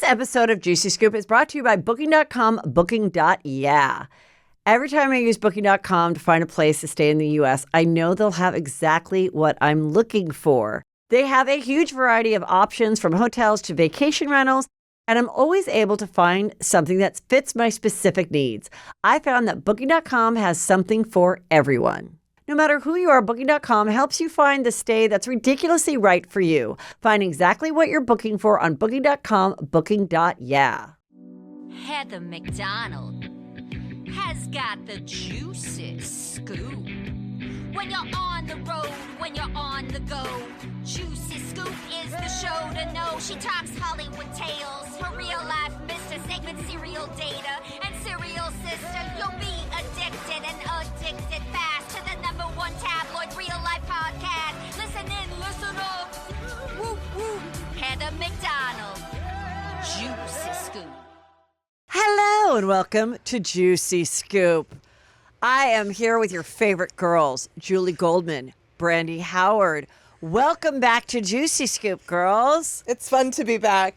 episode of Juicy Scoop is brought to you by Booking.com, Booking.yeah. Every time I use Booking.com to find a place to stay in the U.S., I know they'll have exactly what I'm looking for. They have a huge variety of options from hotels to vacation rentals, and I'm always able to find something that fits my specific needs. I found that Booking.com has something for everyone. No matter who you are, Booking.com helps you find the stay that's ridiculously right for you. Find exactly what you're booking for on Booking.com, Booking.yeah. Heather McDonald has got the juiciest scoop. When you're on the road, when you're on the go, Juicy Scoop is the show to know. She talks Hollywood tales, her real life Mr. Segment serial data, and serial sister. You'll be addicted and addicted fast to the #1 tabloid real life podcast. Listen in, listen up. Woo woo. Heather McDonald, Juicy Scoop. Hello and welcome to Juicy Scoop. I am here with your favorite girls, Julie Goldman, Brandy Howard. Welcome back to Juicy Scoop, girls. It's fun to be back.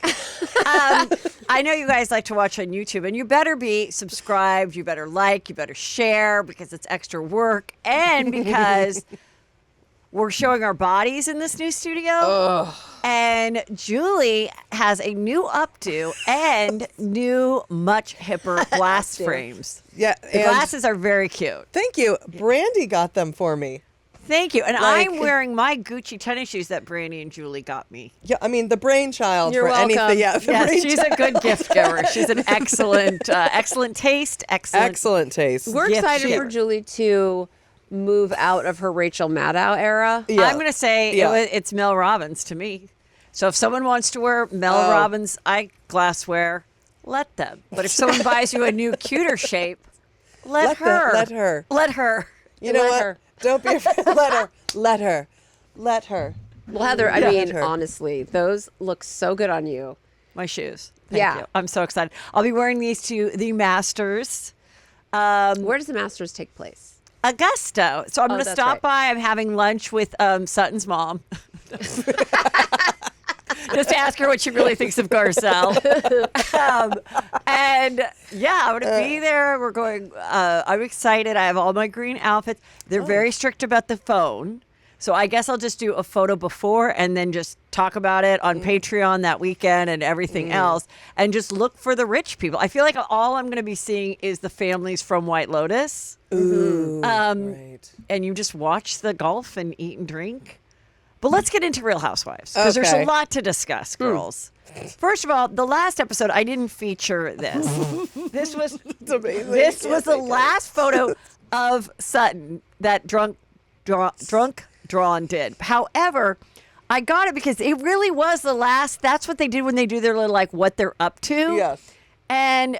I know you guys like to watch on YouTube, and you better be subscribed, you better like, you better share, because it's extra work, and because we're showing our bodies in this new studio. Ugh. And Julie has a new updo and new, much hipper glass frames. Yeah, The glasses are very cute. Thank you. Brandy got them for me. Thank you. And I'm wearing my Gucci tennis shoes that Brandy and Julie got me. Yeah, I mean, the brainchild You're for welcome. anything. Yeah, Yes, she's a good gift giver. She's an excellent, excellent taste. excellent taste. We're gift excited giver. for Julie to move out of her Rachel Maddow era. Yeah. I'm going to say it's Mel Robbins to me. So if someone wants to wear Mel Robbins eyeglasswear, let them. But if someone buys you a new, cuter shape, let her. Let her. Let her. You know Let what? her. Don't be afraid. Let her. Let her. Let her. Well, Heather, I Yeah. mean, Let her. honestly, those look so good on you. My shoes. Thank Yeah. you. I'm so excited. I'll be wearing these to the Masters. Where does the Masters take place? Augusta. So I'm going to that's stop right. by. I'm having lunch with Sutton's mom. Just to ask her what she really thinks of Garcelle. And yeah, I'm going to be there. We're going, I'm excited. I have all my green outfits. They're very strict about the phone. So I guess I'll just do a photo before and then just talk about it on Patreon that weekend and everything else. And just look for the rich people. I feel like all I'm going to be seeing is the families from White Lotus. Ooh, right. And you just watch the golf and eat and drink. But let's get into Real Housewives because there's a Okay. lot to discuss, girls. First of all, the last episode I didn't feature this. This was amazing. This was Yes, the I can. last photo of Sutton that drunk drawn did. However, I got it because it really was the last. That's what they did when they do their little like what they're up to. Yes. And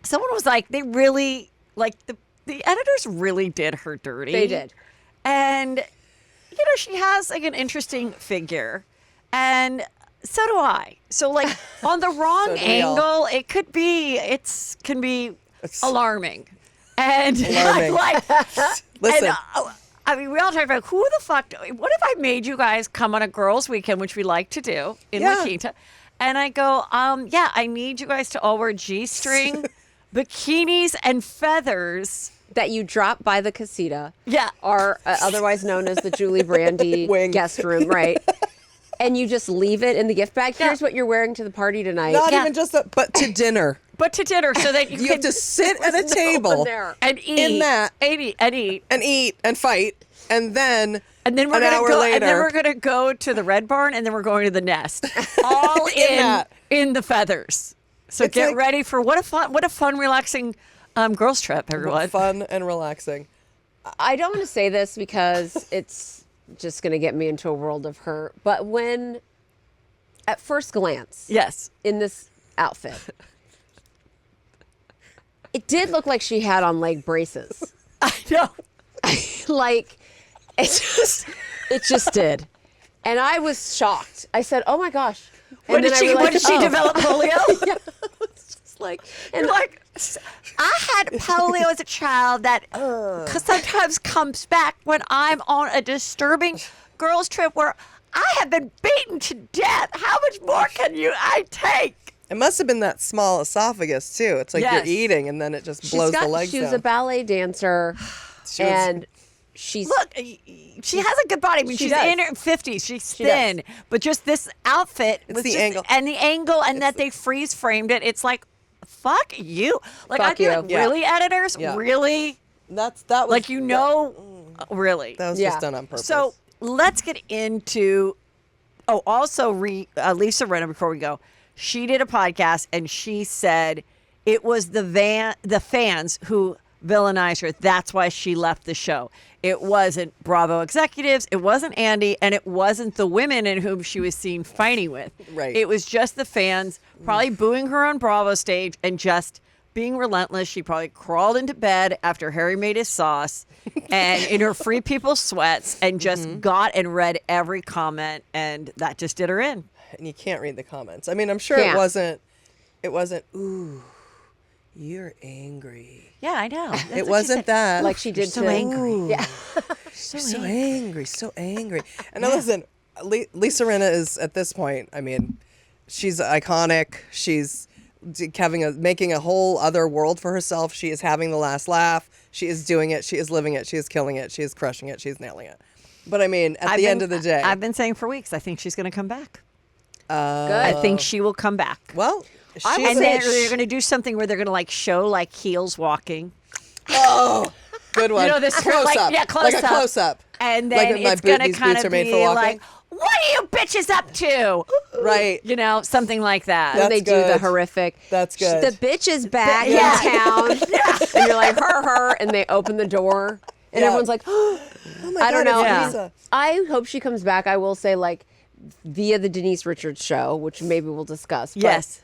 someone was like, they really like the editors really did her dirty. They did. And you know, she has like an interesting figure. And so do I. So like on the wrong So do we all. angle, it can be alarming. And Alarming. like Listen. and, I mean, we all talk about who the fuck. What if I made you guys come on a girls' weekend, which we like to do in La Yeah. Quinta, and I go, yeah, I need you guys to all wear G-string, bikinis, and feathers. That you drop by the casita. Yeah. Are otherwise known as the Julie Brandy Wing. guest room, right? And you just leave it in the gift bag. Here's what you're wearing to the party tonight. Not Yeah. even just but to dinner. But to dinner, so that you You can have to sit at a Open table there. and eat in that. and eat and eat and fight, and then and then we're an gonna hour go. later, And then we're gonna go to the Red Barn, and then we're going to the Nest, all that. in the feathers. So It's get like- ready for what a fun, relaxing girls trip, everyone. fun and relaxing. I don't want to say this because it's just going to get me into a world of hurt. But when, at first glance, Yes. in this outfit, it did look like she had on leg braces. I know. Like, it just did. And I was shocked. I said, "Oh my gosh!" And When did then I she realized, develop polio? Yeah, it's just like, and Like, I had polio as a child that sometimes comes back when I'm on a disturbing girls trip where I have been beaten to death. How much more can I take? It must have been that small esophagus too. It's like Yes. you're eating and then it just blows the legs She was down. a ballet dancer, and she's Look, she has a good body. I mean, She she's does. in her 50s. She's She does. thin. But just this outfit. It's was the just- angle. And the angle, and that they freeze framed it. It's like, fuck you. Like, Fuck I'd be you. like, Yeah. really, editors? Yeah. Really? that was Like, you know, really. that was Yeah. just done on purpose. So let's get into. Oh, also, Lisa Rinna, before we go, she did a podcast and she said it was the fans who villainized her. That's why she left the show. It wasn't Bravo executives, it wasn't Andy, and it wasn't the women in whom she was seen fighting with. Right. It was just the fans probably booing her on Bravo stage and just being relentless. She probably crawled into bed after Harry made his sauce and in her Free People sweats and just got and read every comment, and that just did her in. and you can't read the comments. I mean, I'm sure Can't. it wasn't ooh, you're angry. Yeah, I know. That's what It she wasn't said. that. like she did so to angry. Yeah, so angry, so angry. And now listen, Lisa Rinna is at this point, I mean, she's iconic. She's making a whole other world for herself. She is having the last laugh. She is doing it. She is living it. She is killing it. She is crushing it. She is nailing it. But I mean, at the end of the day, I've been saying for weeks, I think she's going to come back. good. I think she will come back. well, she's And they're going to do something where they're going to like show like heels walking. good one. You know, this close like, up. yeah, close like up. a close up. And Like then my it's going to these kind boots of are made be for walking. like, what are you bitches up to? Right. You know, something like that. That's they do the good. horrific. That's good. The bitch is back Yeah. in town, and you're like her, and they open the door, and Yeah. everyone's like, Oh my I don't God, know. it's Yeah. I, mean, Lisa. I hope she comes back. I will say, like, via the Denise Richards show, which maybe we'll discuss. But Yes.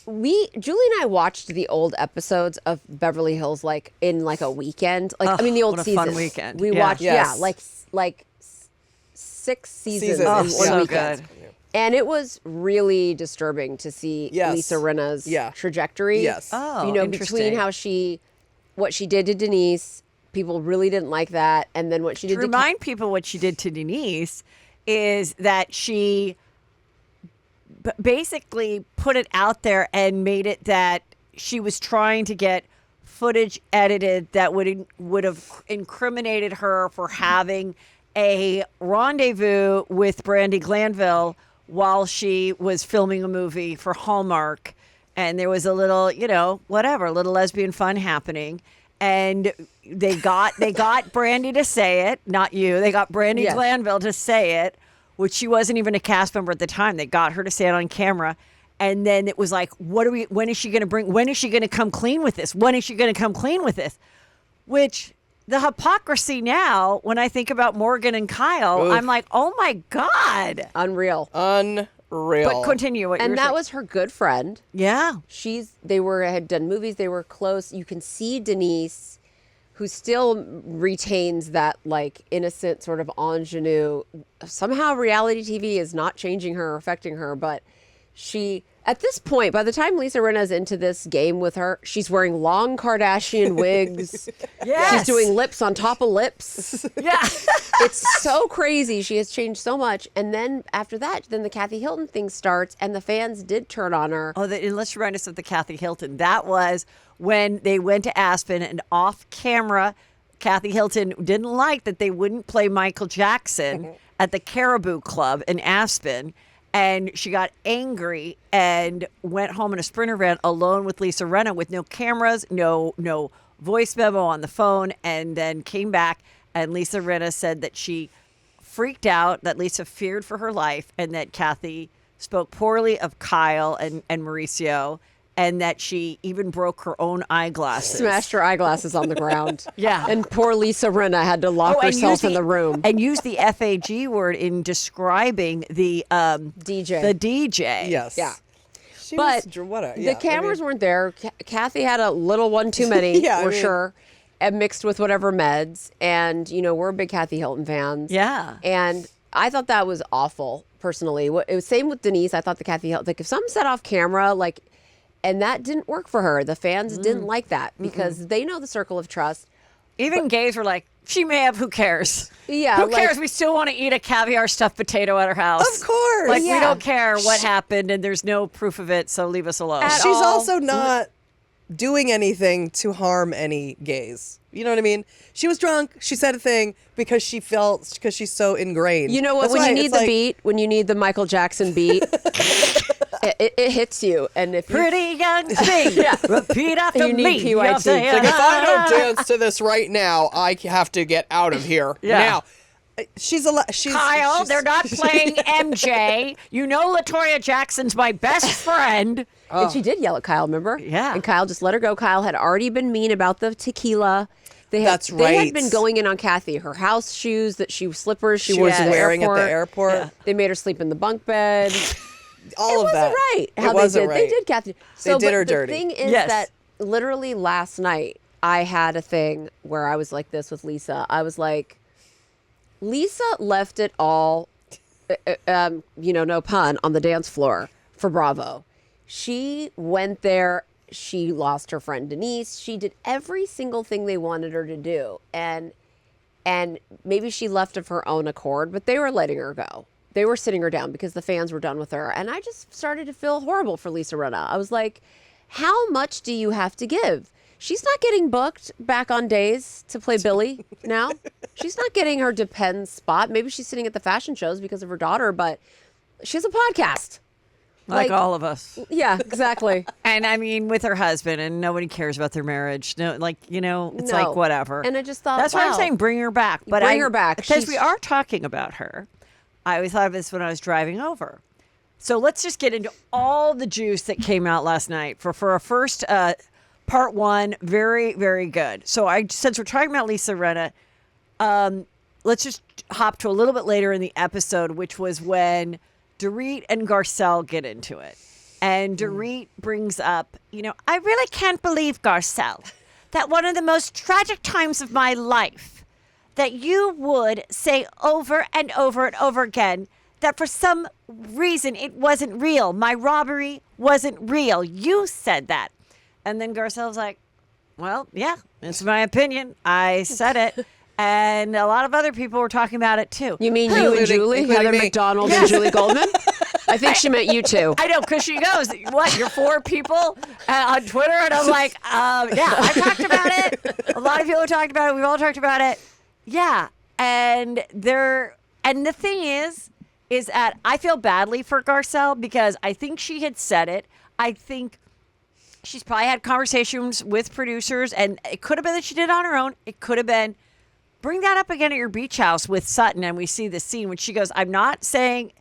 Julie and I watched the old episodes of Beverly Hills like in like a weekend. Like, I mean, the old what a seasons. fun weekend. We Yeah. watched, Yes. like 6 seasons Seasons. in Oh, one so weekend. good. And it was really disturbing to see Yes. Lisa Rinna's Yeah. trajectory. Yes. Oh, you know, interesting. between what she did to Denise, people really didn't like that, and then what she did To to remind people what she did to Denise is that she basically put it out there and made it that she was trying to get footage edited that would have incriminated her for having a rendezvous with Brandy Glanville while she was filming a movie for Hallmark, and there was a little, you know, whatever, a little lesbian fun happening. And they got Brandy to say it, not you. They got Brandy Yes. Glanville to say it, which she wasn't even a cast member at the time. They got her to say it on camera. And then it was like, when is she going to come clean with this? When is she going to come clean with this? Which the hypocrisy now, when I think about Morgan and Kyle, Oof. I'm like, oh my God. Unreal. Unreal. But continue what you And were that saying. was her good friend. Yeah. They had done movies, they were close. You can see Denise, who still retains that like innocent sort of ingenue. Somehow reality TV is not changing her or affecting her, but she, at this point, by the time Lisa Rinna's into this game with her, she's wearing long Kardashian wigs. Yes. She's doing lips on top of lips. Yeah. It's so crazy. She has changed so much. And then after that, then the Kathy Hilton thing starts, and the fans did turn on her. Oh, and let's remind us of the Kathy Hilton. That was when they went to Aspen, and off camera, Kathy Hilton didn't like that they wouldn't play Michael Jackson at the Caribou Club in Aspen. And she got angry and went home in a Sprinter van alone with Lisa Rinna with no cameras, no voice memo on the phone, and then came back. And Lisa Rinna said that she freaked out, that Lisa feared for her life, and that Kathy spoke poorly of Kyle and Mauricio, and that she even broke her own eyeglasses. Smashed her eyeglasses on the ground. Yeah. And poor Lisa Rinna had to lock and herself used in the room. And use the FAG word in describing the DJ. The DJ. Yes. Yeah. She But was, the cameras weren't there. Kathy had a little one too many, Yeah, I for mean- sure, and mixed with whatever meds. And, you know, we're big Kathy Hilton fans. Yeah. And I thought that was awful, personally. It was same with Denise. I thought the Kathy Hilton, like if something said off camera, like, and that didn't work for her. The fans didn't like that because they know the circle of trust. Even gays were like, she may have, who cares? Yeah, Who like- cares? We still want to eat a caviar stuffed potato at her house. Of course. Like, we Yeah. don't care what happened and there's no proof of it, so leave us alone. At She's all. also not doing anything to harm any gays. You know what I mean? She was drunk. She said a thing because she's so ingrained. You know what? That's When why you need it's the like- beat, when you need the Michael Jackson beat, it hits you. And if you, Pretty young thing. Repeat after You need me. PYT. You're saying, It's like, if I don't dance to this right now, I have to get out of here Yeah. now. She's Kyle, she's- they're not playing MJ. You know LaToya Jackson's my best friend. And she did yell at Kyle, remember? Yeah. And Kyle just let her go. Kyle had already been mean about the tequila. They That's had right. been going in on Kathy. Her house shoes, slippers she She wore was to the wearing airport. at the airport. Yeah. They made her sleep in the bunk bed. All It of that. wasn't right. How It wasn't they did. right. They did Kathy. So, did but her the dirty. thing is Yes. that literally last night I had a thing where I was like this with Lisa. I was like, Lisa left it all, no pun, on the dance floor for Bravo. She went there. She lost her friend Denise. She did every single thing they wanted her to do. And maybe she left of her own accord, but they were letting her go. They were sitting her down because the fans were done with her. And I just started to feel horrible for Lisa Rinna. I was like, how much do you have to give? She's not getting booked back on days to play Billy now. She's not getting her Depends spot. Maybe she's sitting at the fashion shows because of her daughter, but she has a podcast. Like all of us. Yeah, exactly. And I mean, with her husband, and nobody cares about their marriage. No, it's No. like whatever. And I just thought, that's why I'm wow. saying bring her back. But Bring her back. because we She's- are talking about her. I always thought of this when I was driving over. So let's just get into all the juice that came out last night for a first part one. Very, very good. So since we're talking about Lisa Rinna, let's just hop to a little bit later in the episode, which was when Dorit and Garcelle get into it. And Dorit brings up, I really can't believe, Garcelle, that one of the most tragic times of my life, that you would say over and over and over again that for some reason it wasn't real. My robbery wasn't real. You said that. And then Garcelle's like, well, yeah, it's my opinion. I said it. And a lot of other people were talking about it too. You mean you and Julie? including Heather me. McDonald and Julie Goldman? I think she meant you two. I know, because she goes, what, you're 4 people on Twitter? And I'm like, yeah, I talked about it. A lot of people have talked about it. We've all talked about it. Yeah. And the thing is that I feel badly for Garcelle because I think she had said it. I think she's probably had conversations with producers, and it could have been that she did it on her own. It could have been, bring that up again at your beach house with Sutton, and we see the scene when she goes, I'm not saying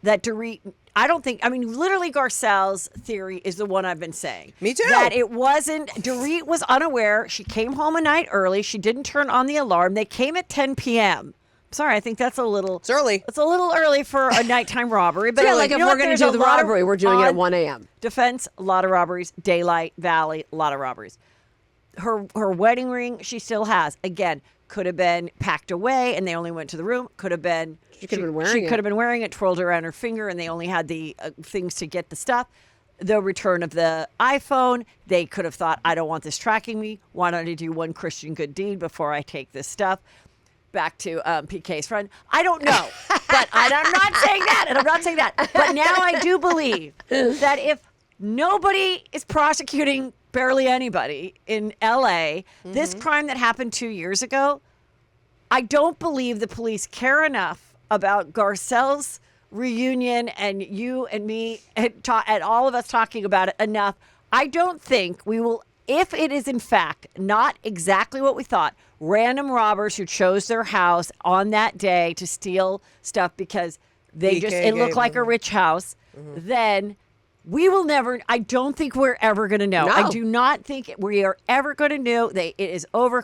that Dorit, literally Garcelle's theory is the one I've been saying. Me too. That it wasn't, Dorit was unaware. She came home a night early. She didn't turn on the alarm. They came at 10 p.m. Sorry, I think that's a little. It's early. It's a little early for a nighttime robbery. But Yeah, like you if know we're what? going to There's do a the lot of robbery, we're doing it at on 1 a.m. Defense, a lot of robberies. Daylight Valley, a lot of robberies. Her wedding ring, she still has. Again, could have been packed away and they only went to the room. Could have been. She could have been wearing She it. could have been wearing it, twirled around her finger, and they only had the things to get the stuff. The return of the iPhone, they could have thought, I don't want this tracking me. Why don't I do one Christian good deed before I take this stuff? Back to PK's friend. I don't know, but I'm not saying that, and I'm not saying that. But now I do believe that if nobody is prosecuting barely anybody in L.A., this crime that happened 2 years ago, I don't believe the police care enough about Garcelle's reunion and you and me and all of us talking about it enough. I don't think we will, if it is in fact not exactly what we thought, random robbers who chose their house on that day to steal stuff because it looked like a rich house, then we will never, I don't think we're ever going to know. No. I do not think we are ever going to know. It is over,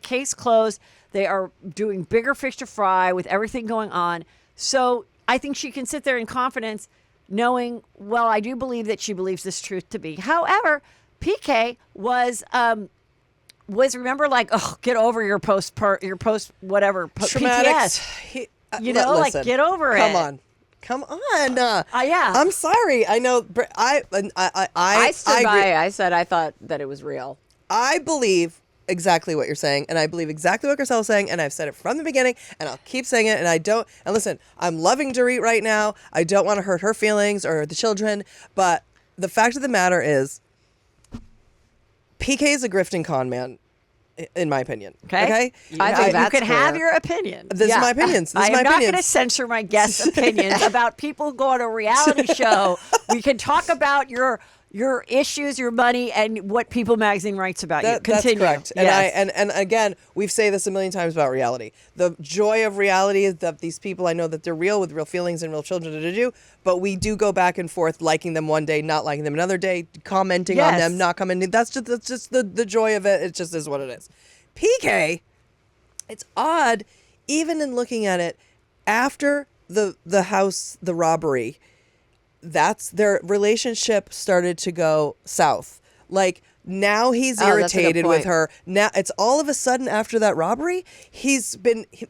case closed. They are doing bigger fish to fry with everything going on. So I think she can sit there in confidence knowing, well, I do believe that she believes this truth to be. However, PK was remember, like, oh, get over your post whatever Traumatic. PTS. Like, get over it. Come on. Yeah. I'm sorry. I know. I stood agree. by. I said I thought that it was real. I believe exactly what you're saying, and I believe exactly what Garcelle is saying, and I've said it from the beginning, and I'll keep saying it, and listen, I'm loving Dorit right now. I don't want to hurt her feelings or the children, but the fact of the matter is, PK is a grifting con man, in my opinion. Okay? I think you that's can have fair. your opinion. This is my opinions. This I is my am not opinions. going to censor my guests' opinions about people who go on a reality show. We can talk about your issues, your money, and what People Magazine writes about you. Continue. That's correct. Yes. And again, we've said this a million times about reality. The joy of reality is that these people, I know that they're real with real feelings and real children to do, but we do go back and forth, liking them one day, not liking them another day, commenting on them, not commenting. That's just the joy of it. It just is what it is. PK, it's odd, even in looking at it after the robbery, that's their relationship started to go south. Like, now he's irritated with her. Now it's all of a sudden after that robbery,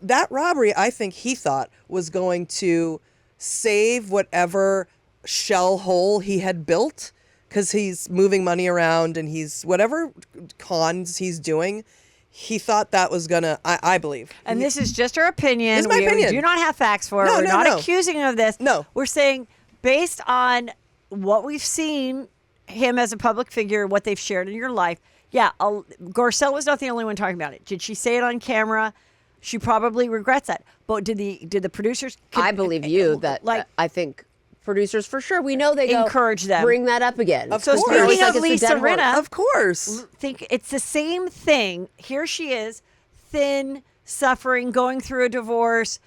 that robbery, I think he thought was going to save whatever shell hole he had built, because he's moving money around and he's whatever cons he's doing. He thought that was gonna, I believe. And this is just our opinion. This is my opinion. We do not have facts for it. No, We're no, not no. accusing him of this. No. We're saying, based on what we've seen him as a public figure, what they've shared in your life, Garcelle was not the only one talking about it. Did she say it on camera? She probably regrets that. But did the producers? I believe you that I think producers for sure. We know they encourage them. Bring that up again. Of So course. speaking It's like of it's the Lisa dead horse. Rinna, Of course. think it's the same thing. Here she is, thin, suffering, going through a divorce.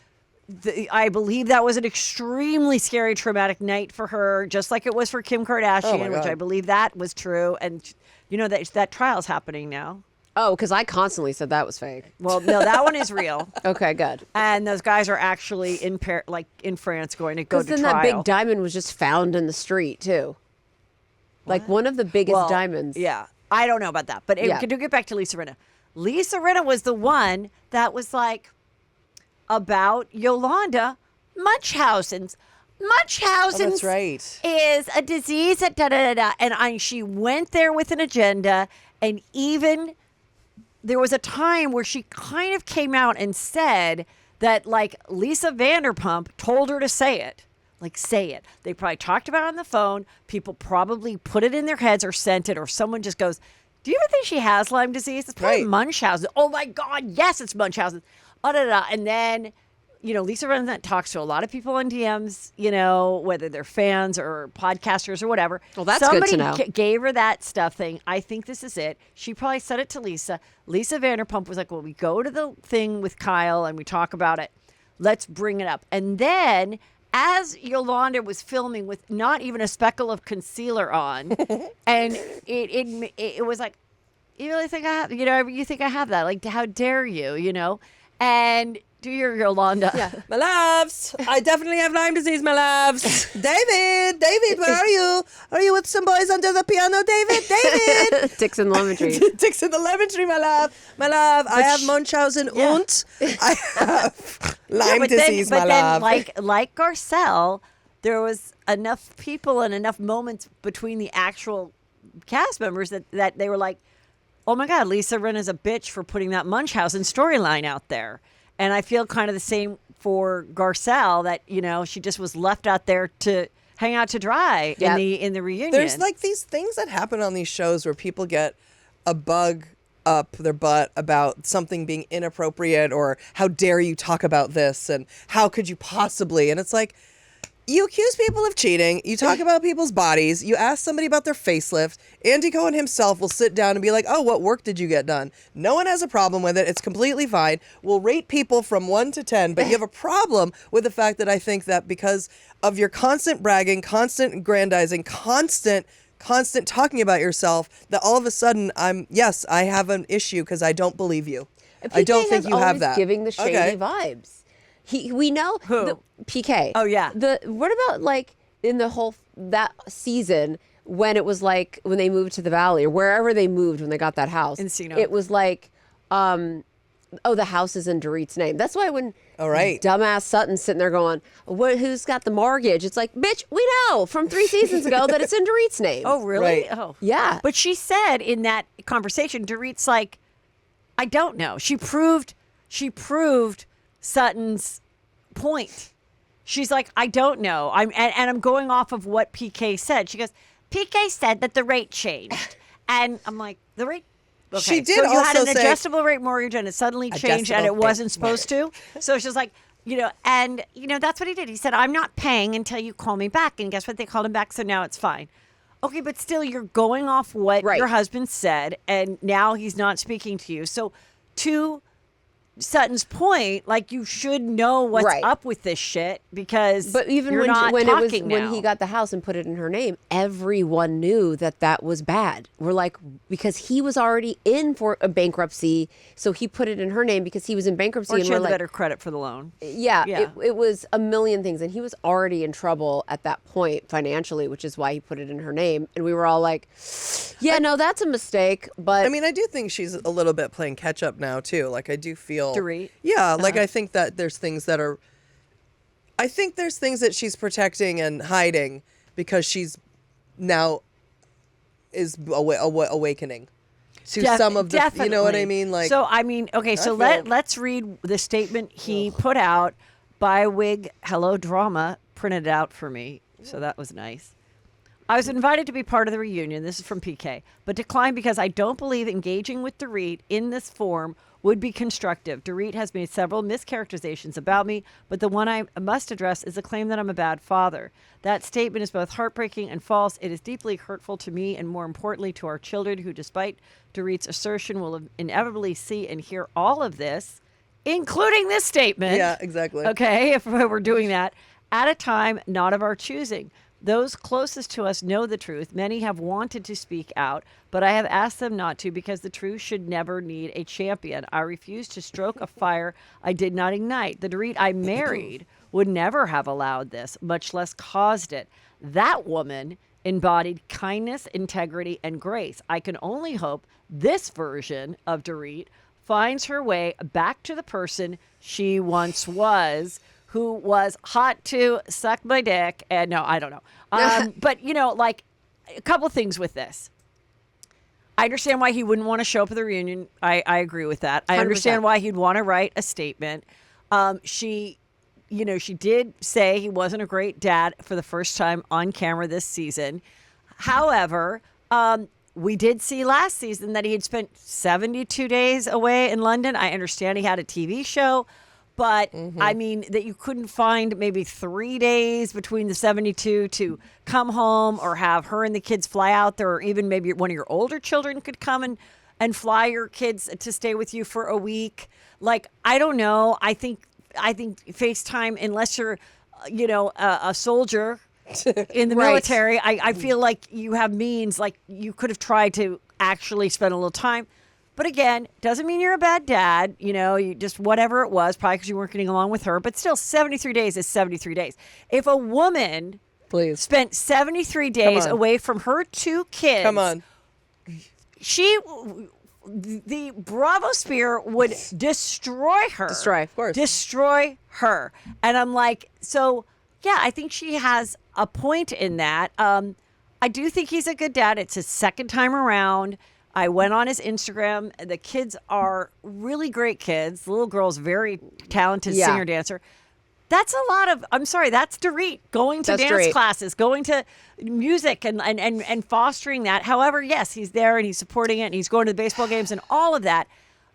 I believe that was an extremely scary, traumatic night for her, just like it was for Kim Kardashian, which I believe that was true. And you know that trial's happening now. Oh, because I constantly said that was fake. Well, no, that one is real. Okay, good. And those guys are actually in France going to go to Because trial. then that big diamond was just found in the street too. Like one of the biggest diamonds. Yeah, I don't know about that, but to get back to Lisa Rinna. Lisa Rinna was the one that was like about Yolanda Munchausen's. Munchausen's that's right. is a disease that da-da-da-da. And she went there with an agenda, and even there was a time where she kind of came out and said that, like, Lisa Vanderpump told her to say it. Like, say it. They probably talked about it on the phone. People probably put it in their heads or sent it, or someone just goes, do you even think she has Lyme disease? It's probably Munchausen. Oh, my God, yes, it's Munchausen. And then, Lisa Rinna talks to a lot of people on DMs, whether they're fans or podcasters or whatever. Well, that's good to know. Somebody gave her that stuff thing. I think this is it. She probably said it to Lisa. Lisa Vanderpump was like, well, we go to the thing with Kyle and we talk about it. Let's bring it up. And then as Yolanda was filming with not even a speckle of concealer on, and it was like, you really think I have, you think I have that? Like, how dare you, And do your Yolanda. Yeah. My loves, I definitely have Lyme disease, my loves. David, where are you? Are you with some boys under the piano, David? Ticks in the lemon tree. Ticks in the lemon tree, my love. My love, I have Munchausen und I have Lyme disease, my love. Like Garcelle, there was enough people and enough moments between the actual cast members that they were like, oh my God, Lisa Rinna's a bitch for putting that Munchausen storyline out there. And I feel kind of the same for Garcelle, that, she just was left out there to hang out to dry in the reunion. There's like these things that happen on these shows where people get a bug up their butt about something being inappropriate, or how dare you talk about this, and how could you possibly? And it's like, you accuse people of cheating. You talk about people's bodies. You ask somebody about their facelift. Andy Cohen himself will sit down and be like, oh, what work did you get done? No one has a problem with it. It's completely fine. We'll rate people from 1 to 10, but you have a problem with the fact that I think that because of your constant bragging, constant aggrandizing, constant talking about yourself, that all of a sudden I have an issue because I don't believe you. I don't think you have that. Giving the shady vibes. We know who? PK. Oh yeah. What about like in the whole that season when it was like when they moved to the Valley or wherever they moved when they got that house? Encino. It was like, the house is in Dorit's name. That's why when dumbass Sutton's sitting there going, who's got the mortgage? It's like, bitch, we know from 3 seasons ago that it's in Dorit's name. Oh really? Right. Oh yeah. But she said in that conversation, Dorit's like, I don't know. She proved Sutton's point. She's like, I don't know. And I'm going off of what PK said. She goes, PK said that the rate changed. And I'm like, the rate? Okay. She did so you had also an say- adjustable rate mortgage and it suddenly changed and it wasn't supposed to. So she's like, and that's what he did. He said, I'm not paying until you call me back. And guess what? They called him back. So now it's fine. Okay, but still you're going off what your husband said and now he's not speaking to you. So to Sutton's point, like you should know what's up with this shit because even you're not talking now. When he got the house and put it in her name, everyone knew that was bad. We're like, because he was already in for a bankruptcy, so he put it in her name because he was in bankruptcy. Or and she we're had like, better credit for the loan. Yeah. It was a million things, and he was already in trouble at that point financially, which is why he put it in her name. And we were all like, no, that's a mistake. But I mean, I do think she's a little bit playing catch up now too. Like I do feel Dorit? Yeah, like I think that there's things that she's protecting and hiding because she's now is awakening to some of the, you know what I mean? Like, so I mean, okay, so let's read the statement he put out. Bywig Hello Drama printed it out for me, so that was nice. I was invited to be part of the reunion. This is from PK, but declined because I don't believe engaging with Dorit in this form would be constructive. Dorit has made several mischaracterizations about me, but the one I must address is the claim that I'm a bad father. That statement is both heartbreaking and false. It is deeply hurtful to me and more importantly to our children who, despite Dorit's assertion, will inevitably see and hear all of this, including this statement. Yeah, exactly. Okay, if we're doing that, at a time not of our choosing. Those closest to us know the truth. Many have wanted to speak out, but I have asked them not to because the truth should never need a champion. I refuse to stroke a fire I did not ignite. The Dorit I married would never have allowed this, much less caused it. That woman embodied kindness, integrity, and grace. I can only hope this version of Dorit finds her way back to the person she once was, who was hot to suck my dick. And no, I don't know. But, like a couple things with this. I understand why he wouldn't want to show up at the reunion. I agree with that. I 100%. understand why he'd want to write a statement. She did say he wasn't a great dad for the first time on camera this season. However, we did see last season that he had spent 72 days away in London. I understand he had a TV show. But, I mean, that you couldn't find maybe 3 days between the 72 to come home or have her and the kids fly out there, or even maybe one of your older children could come and fly your kids to stay with you for a week. Like, I don't know. I think FaceTime, unless you're, a soldier in the military, I feel like you have means, like you could have tried to actually spend a little time. But again, doesn't mean you're a bad dad. You just whatever it was, probably because you weren't getting along with her. But still, 73 days is 73 days. If a woman spent 73 days away from her 2 kids, the Bravo Spear would destroy her. Destroy, of course. Destroy her. And I'm like, so yeah, I think she has a point in that. I do think he's a good dad. It's his second time around. I went on his Instagram. The kids are really great kids. The little girl's very talented singer dancer. That's a lot of, I'm sorry, that's Dorit going to dance classes, going to music and fostering that. However, yes, he's there and he's supporting it and he's going to the baseball games and all of that.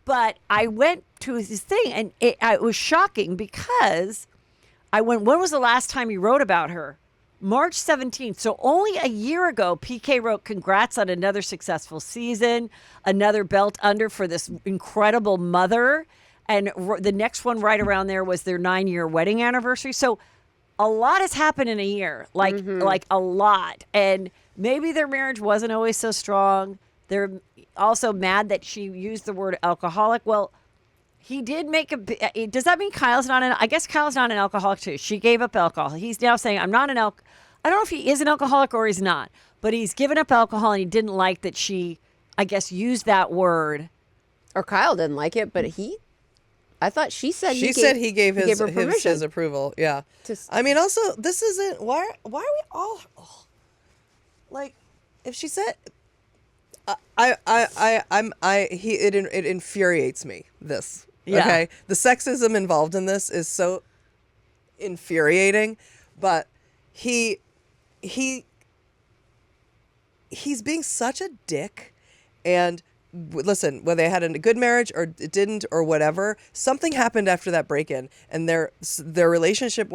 But I went to his thing and it was shocking because I went, when was the last time he wrote about her? March 17th. So only a year ago, PK wrote, congrats on another successful season, another belt under for this incredible mother. And the next one right around there was their 9-year wedding anniversary. So a lot has happened in a year, like a lot. And maybe their marriage wasn't always so strong. They're also mad that she used the word alcoholic. Well, he did make does that mean Kyle's not I guess Kyle's not an alcoholic too. She gave up alcohol. He's now saying, I'm not I don't know if he is an alcoholic or he's not, but he's given up alcohol and he didn't like that she, I guess, used that word. Or Kyle didn't like it, but I thought she said he gave his approval. Yeah. I mean, also, this isn't, why are we all, like, if she said, It infuriates me. This. Yeah. Okay. The sexism involved in this is so infuriating, but he's being such a dick. And listen, whether they had a good marriage or it didn't or whatever, something happened after that break-in, and their relationship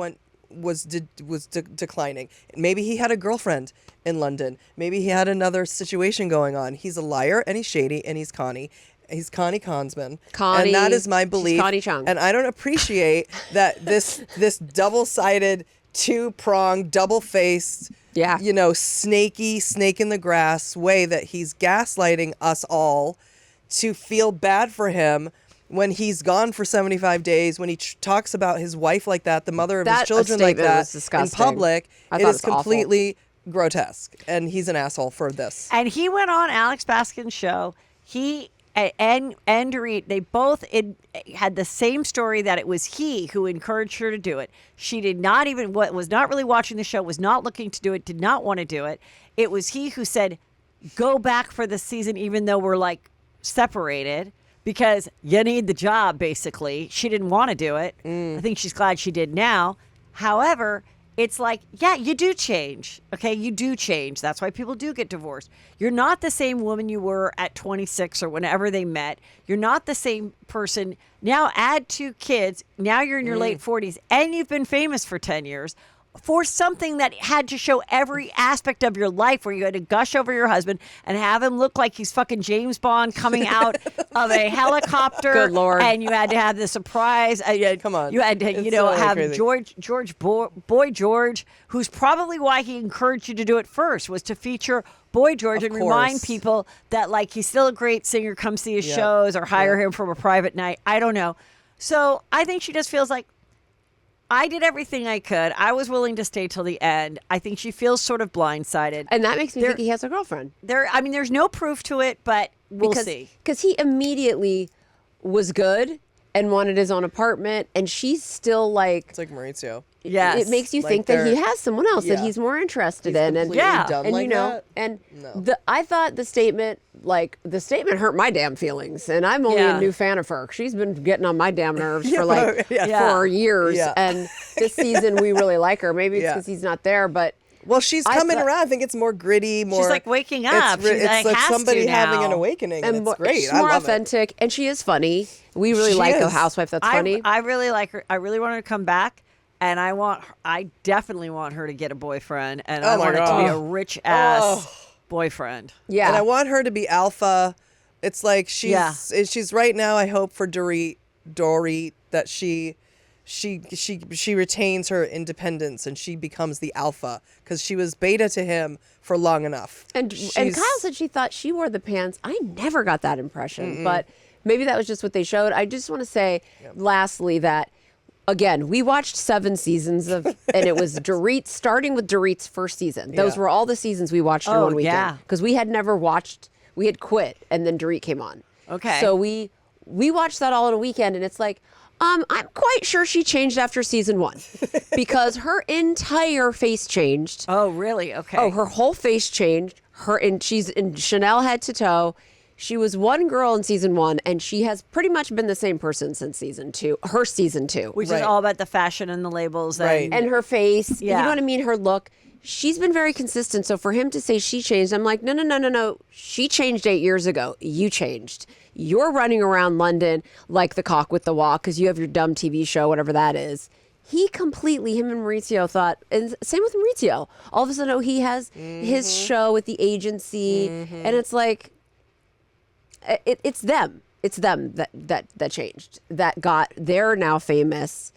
was declining. Maybe he had a girlfriend in London. Maybe he had another situation going on. He's a liar, and he's shady, and he's Connie. He's Connie Consman. Connie, and that is my belief. she's Connie Chung. And I don't appreciate that this double-sided, two-pronged, double-faced, snaky, snake in the grass way that he's gaslighting us all to feel bad for him when he's gone for 75 days, when he talks about his wife like that, the mother of his children like that in public. It is completely grotesque. And he's an asshole for this. And he went on Alex Baskin's show. He and Dorit, they both had the same story, that it was he who encouraged her to do it. She did not even, was not really watching the show, was not looking to do it, did not want to do it. It was he who said, go back for the season, even though we're like separated, because you need the job, basically. She didn't want to do it. I think she's glad she did now. However, it's like, yeah, you do change. Okay, you do change. That's why people do get divorced. You're not the same woman you were at 26 or whenever they met. You're not the same person. Now add 2 kids. Now you're in your late 40s, and you've been famous for 10 years for something that had to show every aspect of your life, where you had to gush over your husband and have him look like he's fucking James Bond coming out of a helicopter. Good Lord. And you had to have the surprise. Come on. You had to, It's have crazy. Boy George, who's probably why he encouraged you to do it first, was to feature Boy George and remind people that, like, he's still a great singer. Come see his shows or hire him for a private night. I don't know. So I think she just feels like, I did everything I could. I was willing to stay till the end. I think she feels sort of blindsided. And that makes me think he has a girlfriend. There's no proof to it, but we'll see. Because he immediately was good and wanted his own apartment, and she's still like... It's like Maurizio. Yes. It makes you Like think that he has someone else that he's more interested in. And dumb and like that? and No. I thought the statement hurt my damn feelings, and I'm only a new fan of her. She's been getting on my damn nerves for 4 years, Yeah. and this season we really like her. Maybe it's because he's not there, but Well, she's coming around. I think it's more gritty, more... She's like waking up. It's She's like, has somebody to having an now. awakening, and it's great. She's I more love authentic, and she is funny. We really She like a is. housewife that's funny. I really like her. I really want her to come back, and I definitely want her to get a boyfriend, and I my want it to be God. a rich ass boyfriend. Yeah, And I want her to be alpha. It's like she's right now, I hope for Dorit that she retains her independence and she becomes the alpha, because she was beta to him for long enough. And Kyle said she thought she wore the pants. I never got that impression, but maybe that was just what they showed. I just want to say, lastly, that again, we watched 7 seasons of, and it was Dorit, starting with Dorit's first season. Those were all the seasons we watched in one weekend. yeah. Because we had never watched, we had quit, and then Dorit came on. Okay. So we watched that all in a weekend, and it's like, I'm quite sure she changed after season 1 because her entire face changed. Oh, really? Okay. Oh, her whole face changed. She's in Chanel head to toe. She was one girl in season 1, and she has pretty much been the same person since season 2. Her season 2, Which is all about the fashion and the labels. Right. and her face. Yeah. You know what I mean? Her look. She's been very consistent. So for him to say she changed, I'm like, no. She changed 8 years ago. You changed. You're running around London like the cock with the walk because you have your dumb TV show, whatever that is. Him and Maurizio thought, and same with Maurizio. All of a sudden, he has his show with the agency, and it's like, it's them. It's them that changed, that they're now famous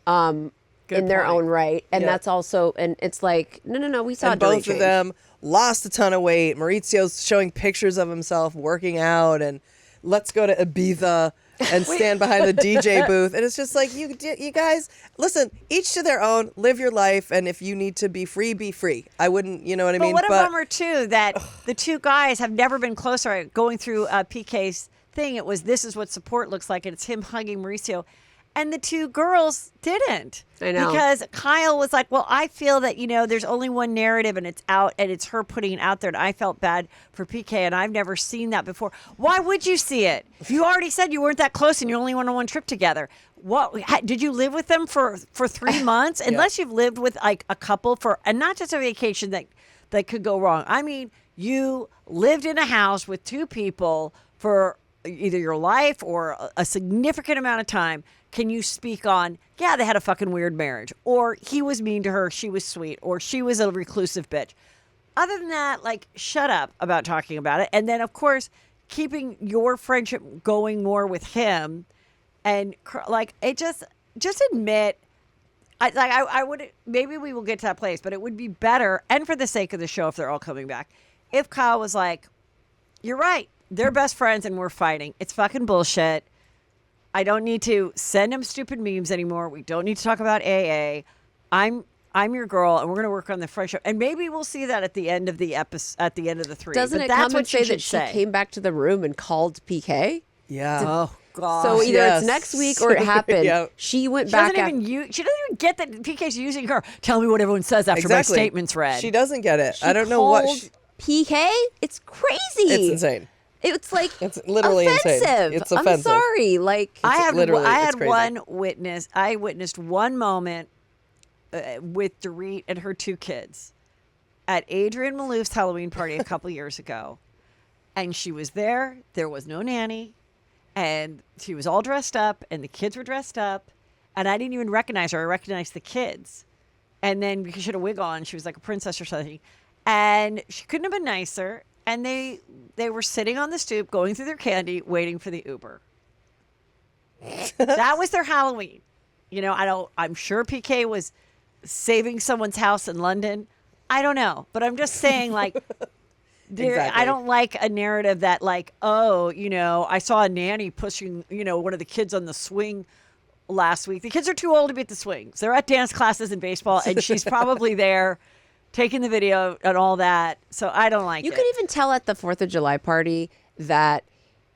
in their own right. And that's also, and it's like, no, we saw And Dorit both of change. them lost a ton of weight. Maurizio's showing pictures of himself working out and let's go to Ibiza and stand behind the DJ booth. And it's just like, you guys, listen, each to their own, live your life. And if you need to be free, be free. I wouldn't, you know what I mean? But what a bummer, too, that the two guys have never been closer. Going through PK's thing, it was, this is what support looks like, and it's him hugging Mauricio. And the two girls didn't. I know. Because Kyle was like, well, I feel that, there's only one narrative and it's out and it's her putting it out there. And I felt bad for PK and I've never seen that before. Why would you see it? You already said you weren't that close and you only went on one trip together. Did you live with them for 3 months? Unless you've lived with like a couple and not just a vacation that could go wrong. I mean, you lived in a house with two people for either your life or a significant amount of time. Can you speak on, they had a fucking weird marriage, or he was mean to her, she was sweet, or she was a reclusive bitch. Other than that, like, shut up about talking about it. And then, of course, keeping your friendship going more with him and, like, it just admit, I would, maybe we will get to that place, but it would be better, and for the sake of the show if they're all coming back, if Kyle was like, you're right, they're best friends and we're fighting. It's fucking bullshit. I don't need to send him stupid memes anymore. We don't need to talk about AA. I'm your girl, and we're going to work on the friendship. And maybe we'll see that at the end of the episode, at the end of the 3. Doesn't it come and say that she came back to the room and called PK? Yeah. Oh God. So either it's next week or it happened. Yep. She went She back. doesn't even get that PK's using her. Tell me what everyone says after my statement's read. She doesn't get it. She I don't know what. called PK? It's crazy. It's insane. It's like it's literally offensive. insane. It's offensive. I'm sorry. Like I had crazy. one witness. I witnessed one moment with Dorit and her 2 kids at Adrienne Malouf's Halloween party a couple years ago, and she was there. There was no nanny, and she was all dressed up, and the kids were dressed up, and I didn't even recognize her. I recognized the kids, and then because she had a wig on, she was like a princess or something, and she couldn't have been nicer. And they were sitting on the stoop, going through their candy, waiting for the Uber. That was their Halloween. I'm sure PK was saving someone's house in London. I don't know. But I'm just saying, like, Exactly. I don't like a narrative that, like, I saw a nanny pushing, one of the kids on the swing last week. The kids are too old to be at the swings. They're at dance classes and baseball, and she's probably there taking the video and all that. So I don't like it. You could even tell at the 4th of July party that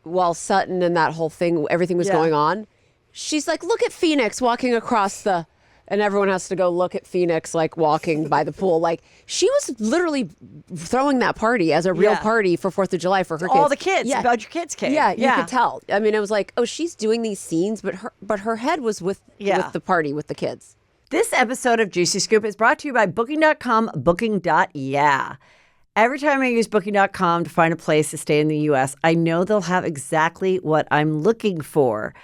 while Sutton and that whole thing, everything was going on, she's like, look at Phoenix walking across the, and everyone has to go look at Phoenix, like walking by the pool. Like she was literally throwing that party as a real party for 4th of July for her kids. All the kids, about your kids' kids. Yeah, you could tell. I mean, it was like, oh, she's doing these scenes, but her head was with the party with the kids. This episode of Juicy Scoop is brought to you by Booking.com, Booking.yeah. Every time I use Booking.com to find a place to stay in the U.S., I know they'll have exactly what I'm looking for.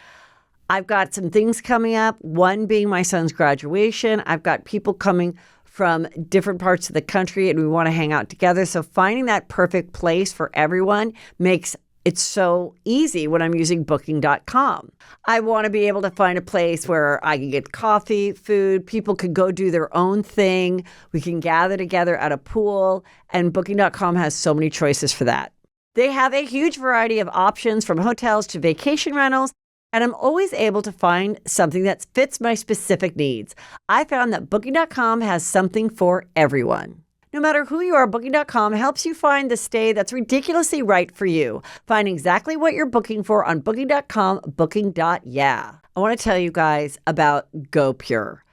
I've got some things coming up, one being my son's graduation. I've got people coming from different parts of the country, and we want to hang out together. So finding that perfect place for everyone makes it's so easy when I'm using Booking.com. I want to be able to find a place where I can get coffee, food, people can go do their own thing. We can gather together at a pool, and Booking.com has so many choices for that. They have a huge variety of options from hotels to vacation rentals, and I'm always able to find something that fits my specific needs. I found that Booking.com has something for everyone. No matter who you are, Booking.com helps you find the stay that's ridiculously right for you. Find exactly what you're booking for on Booking.com, Booking.yeah. I want to tell you guys about Go Pure.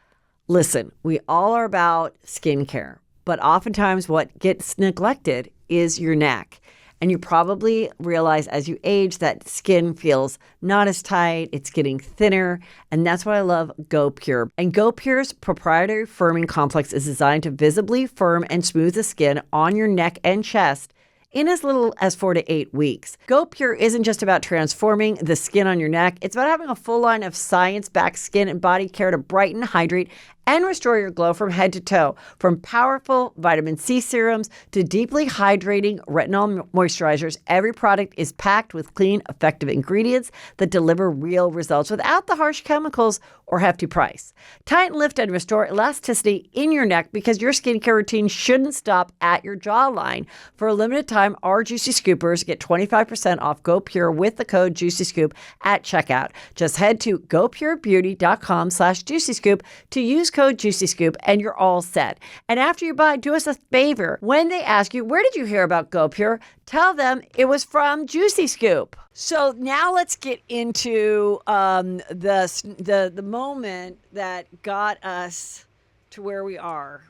Listen, we all are about skincare, but oftentimes what gets neglected is your neck. And you probably realize as you age that skin feels not as tight, it's getting thinner, and that's why I love Go Pure. And Go Pure's proprietary firming complex is designed to visibly firm and smooth the skin on your neck and chest in as little as 4 to 8 weeks. Go Pure isn't just about transforming the skin on your neck, it's about having a full line of science-backed skin and body care to brighten, hydrate, and restore your glow from head to toe. From powerful vitamin C serums to deeply hydrating retinol moisturizers, every product is packed with clean, effective ingredients that deliver real results without the harsh chemicals or hefty price. Tighten, lift, and restore elasticity in your neck because your skincare routine shouldn't stop at your jawline. For a limited time, our Juicy Scoopers get 25% off Go Pure with the code JuicyScoop at checkout. Just head to gopurebeauty.com/JuicyScoop to use code Juicy Scoop and you're all set. And after you buy, do us a favor. When they ask you, where did you hear about GoPure? Tell them it was from Juicy Scoop. So now let's get into the moment that got us to where we are.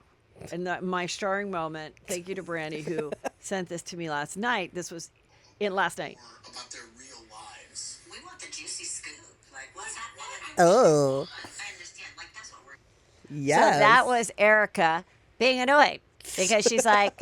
And my starring moment. Thank you to Brandy who sent this to me last night. This was last night. About their real lives. We want the juicy scoop. Like, what's happening? Oh. I understand. Like, that's what we're. Yes. So that was Erika being annoyed because she's like,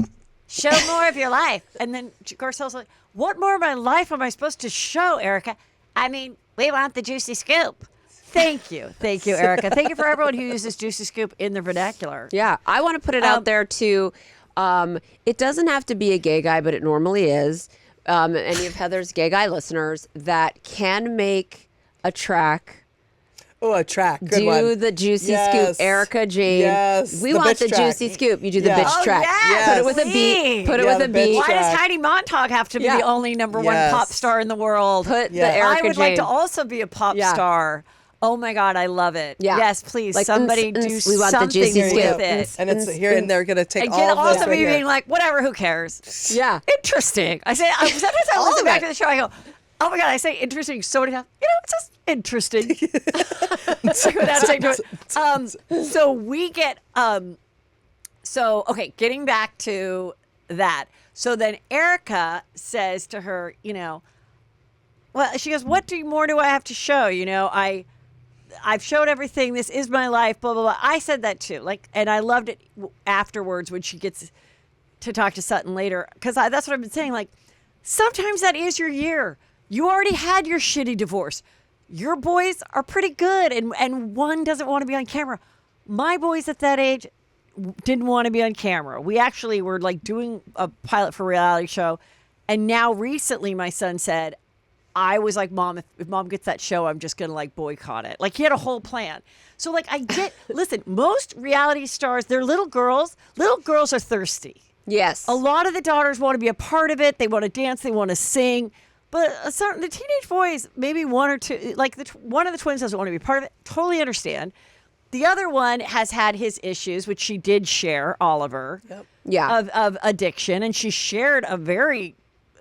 show more of your life. And then Garcelle's like, what more of my life am I supposed to show, Erika? I mean, we want the juicy scoop. Thank you, Erika. Thank you for everyone who uses Juicy Scoop in the vernacular. Yeah, I want to put it out there too. It doesn't have to be a gay guy, but it normally is. Any of Heather's gay guy listeners that can make a track. Oh, a track. Good one. Do the Juicy Yes. Scoop, Erika Jayne. Yes. We The want bitch the track. Juicy Scoop. You do the Yeah. bitch Oh, track. yes. Put it with a beat. Put it Yeah, with a the bitch beat. Why track. does Heidi Montag have to be Yeah. the only number one Yes. pop star in the world? Put Yeah. the Erika I would like Jayne. to also be a pop Yeah. star. Oh my God, I love it. Yeah. Yes, please. Like, Somebody do we want the something juicy with scoop. it. And it's here, and they're gonna take And all get of this also right me here. being like, whatever, who cares? Yeah. Interesting. Sometimes I All listen of back it. to the show, I go, oh my God, I say interesting so many times. You know, it's just interesting. Without saying to it. So we get, okay, getting back to that. So then Erika says to her, well, she goes, what more do I have to show? I've showed everything. This is my life, blah, blah, blah. I said that too. And I loved it afterwards when she gets to talk to Sutton later. Because that's what I've been saying. Like, sometimes that is your year. You already had your shitty divorce. Your boys are pretty good. And one doesn't want to be on camera. My boys at that age didn't want to be on camera. We actually were doing a pilot for a reality show. And now recently my son said, I was like, Mom, if Mom gets that show, I'm just going to boycott it. He had a whole plan. So I get, listen, most reality stars, they're little girls. Little girls are thirsty. Yes. A lot of the daughters want to be a part of it. They want to dance. They want to sing. But the teenage boys, maybe one or two, one of the twins doesn't want to be part of it. Totally understand. The other one has had his issues, which she did share, Oliver, Yeah. of addiction. And she shared a very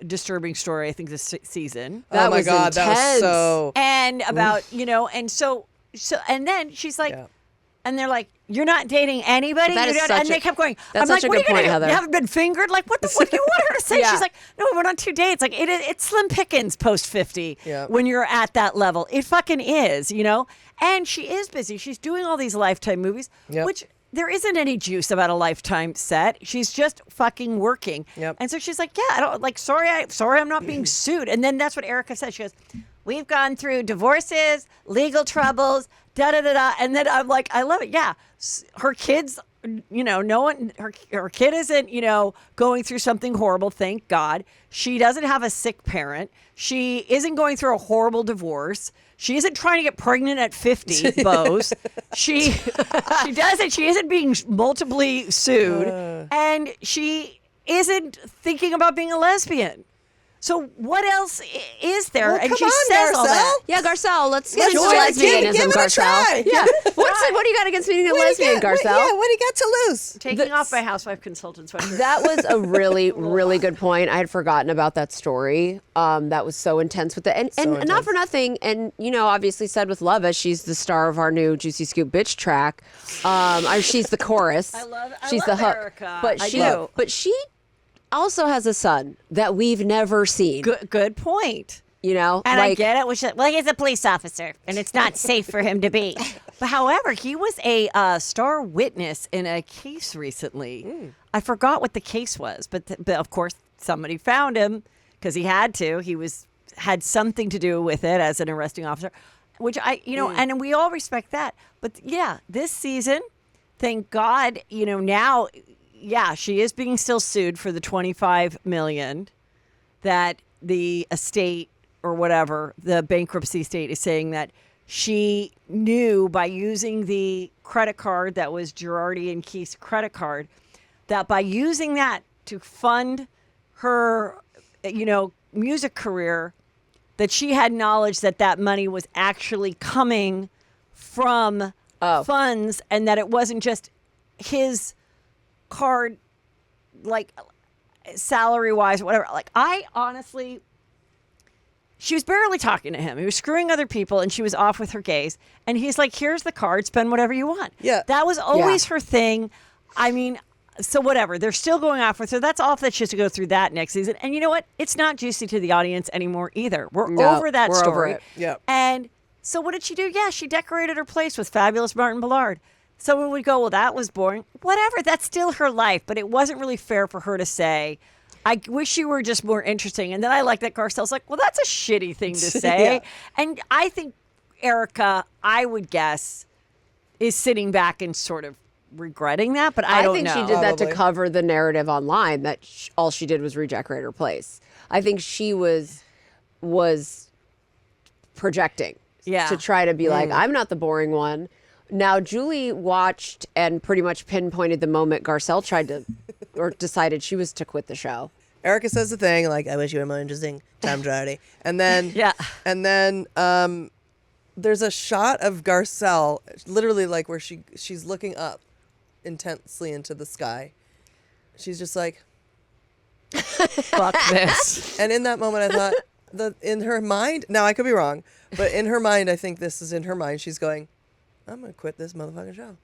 disturbing story, I think, this season. That Oh my was God, that was intense. so. And about, and so, and then she's like, Yeah. and they're like, you're not dating anybody? That is You're not- such and they a- kept going, that's I'm such a what are good you gonna point, do? Heather. You haven't been fingered? What do you want her to say? Yeah. She's like, no, we went on 2 dates. It's slim pickings post 50 Yeah. when you're at that level. It fucking is, And she is busy. She's doing all these Lifetime movies, Yep. which there isn't any juice about a Lifetime set. She's just fucking working. Yep. And so she's like, yeah, I don't sorry I'm not being sued. And then that's what Erika said. She goes, we've gone through divorces, legal troubles, da da da da. And then I'm like, I love it. Yeah. Her kids, no one, her kid isn't, going through something horrible. Thank God. She doesn't have a sick parent. She isn't going through a horrible divorce. She isn't trying to get pregnant at 50, Bose. She doesn't. She isn't being multiply sued. And she isn't thinking about being a lesbian. So what else is there? Well, and come she on, says all that. Garcelle. Yeah, Garcelle, let's get Let's into do it. lesbianism, Give it a Garcelle. try. Yeah. What do you got against being a What do you lesbian, got? Garcelle? What do you got to lose? Taking off my housewife consultant sweater. That was a really, really good point. I had forgotten about that story. That was so intense with it. And not intense. for nothing, and obviously said with love as she's the star of our new Juicy Scoop bitch track. She's the chorus. I love the hook. Erika. But I she do. but she also has a son that we've never seen. Good point. And I get it. He's a police officer, and it's not safe for him to be. But however, he was a star witness in a case recently. I forgot what the case was, but of course somebody found him because he had to. He had something to do with it as an arresting officer, which and we all respect that. But yeah, this season, thank God, now. Yeah, she is being still sued for the $25 million that the estate or whatever, the bankruptcy estate is saying that she knew by using the credit card that was Girardi and Keith's credit card, that by using that to fund her, music career, that she had knowledge that money was actually coming from funds and that it wasn't just his card, like salary-wise, whatever. Like, I honestly... She was barely talking to him. He was screwing other people, and she was off with her gays. And he's like, here's the card. Spend whatever you want. Yeah. That was always her thing. I mean, so whatever. They're still going off with her. That's all that she has to go through that next season. And you know what? It's not juicy to the audience anymore either. We're over that we're story. over it. Yeah. And so what did she do? Yeah, she decorated her place with fabulous Martin Ballard. Someone would go, well, that was boring. Whatever. That's still her life. But it wasn't really fair for her to say, I wish you were just more interesting. And then I like that Garcelle's like, well, that's a shitty thing to say. And I think Erika, I would guess, is sitting back and sort of regretting that, but I don't think know. she did that to Probably. cover the narrative online that all she did was redecorate her place. I think she was projecting to try to be like, I'm not the boring one. Now, Julie watched and pretty much pinpointed the moment Garcelle tried to, or decided she was to quit the show. Erika says the thing like, "I wish you were more interesting, Tom Girardi," and then and then there's a shot of Garcelle, literally like where she's looking up intensely into the sky. She's just like, Fuck this. and in that moment, I thought in her mind. Now I could be wrong, but in her mind, I think this is in her mind. She's going, "I'm gonna quit this motherfucking show."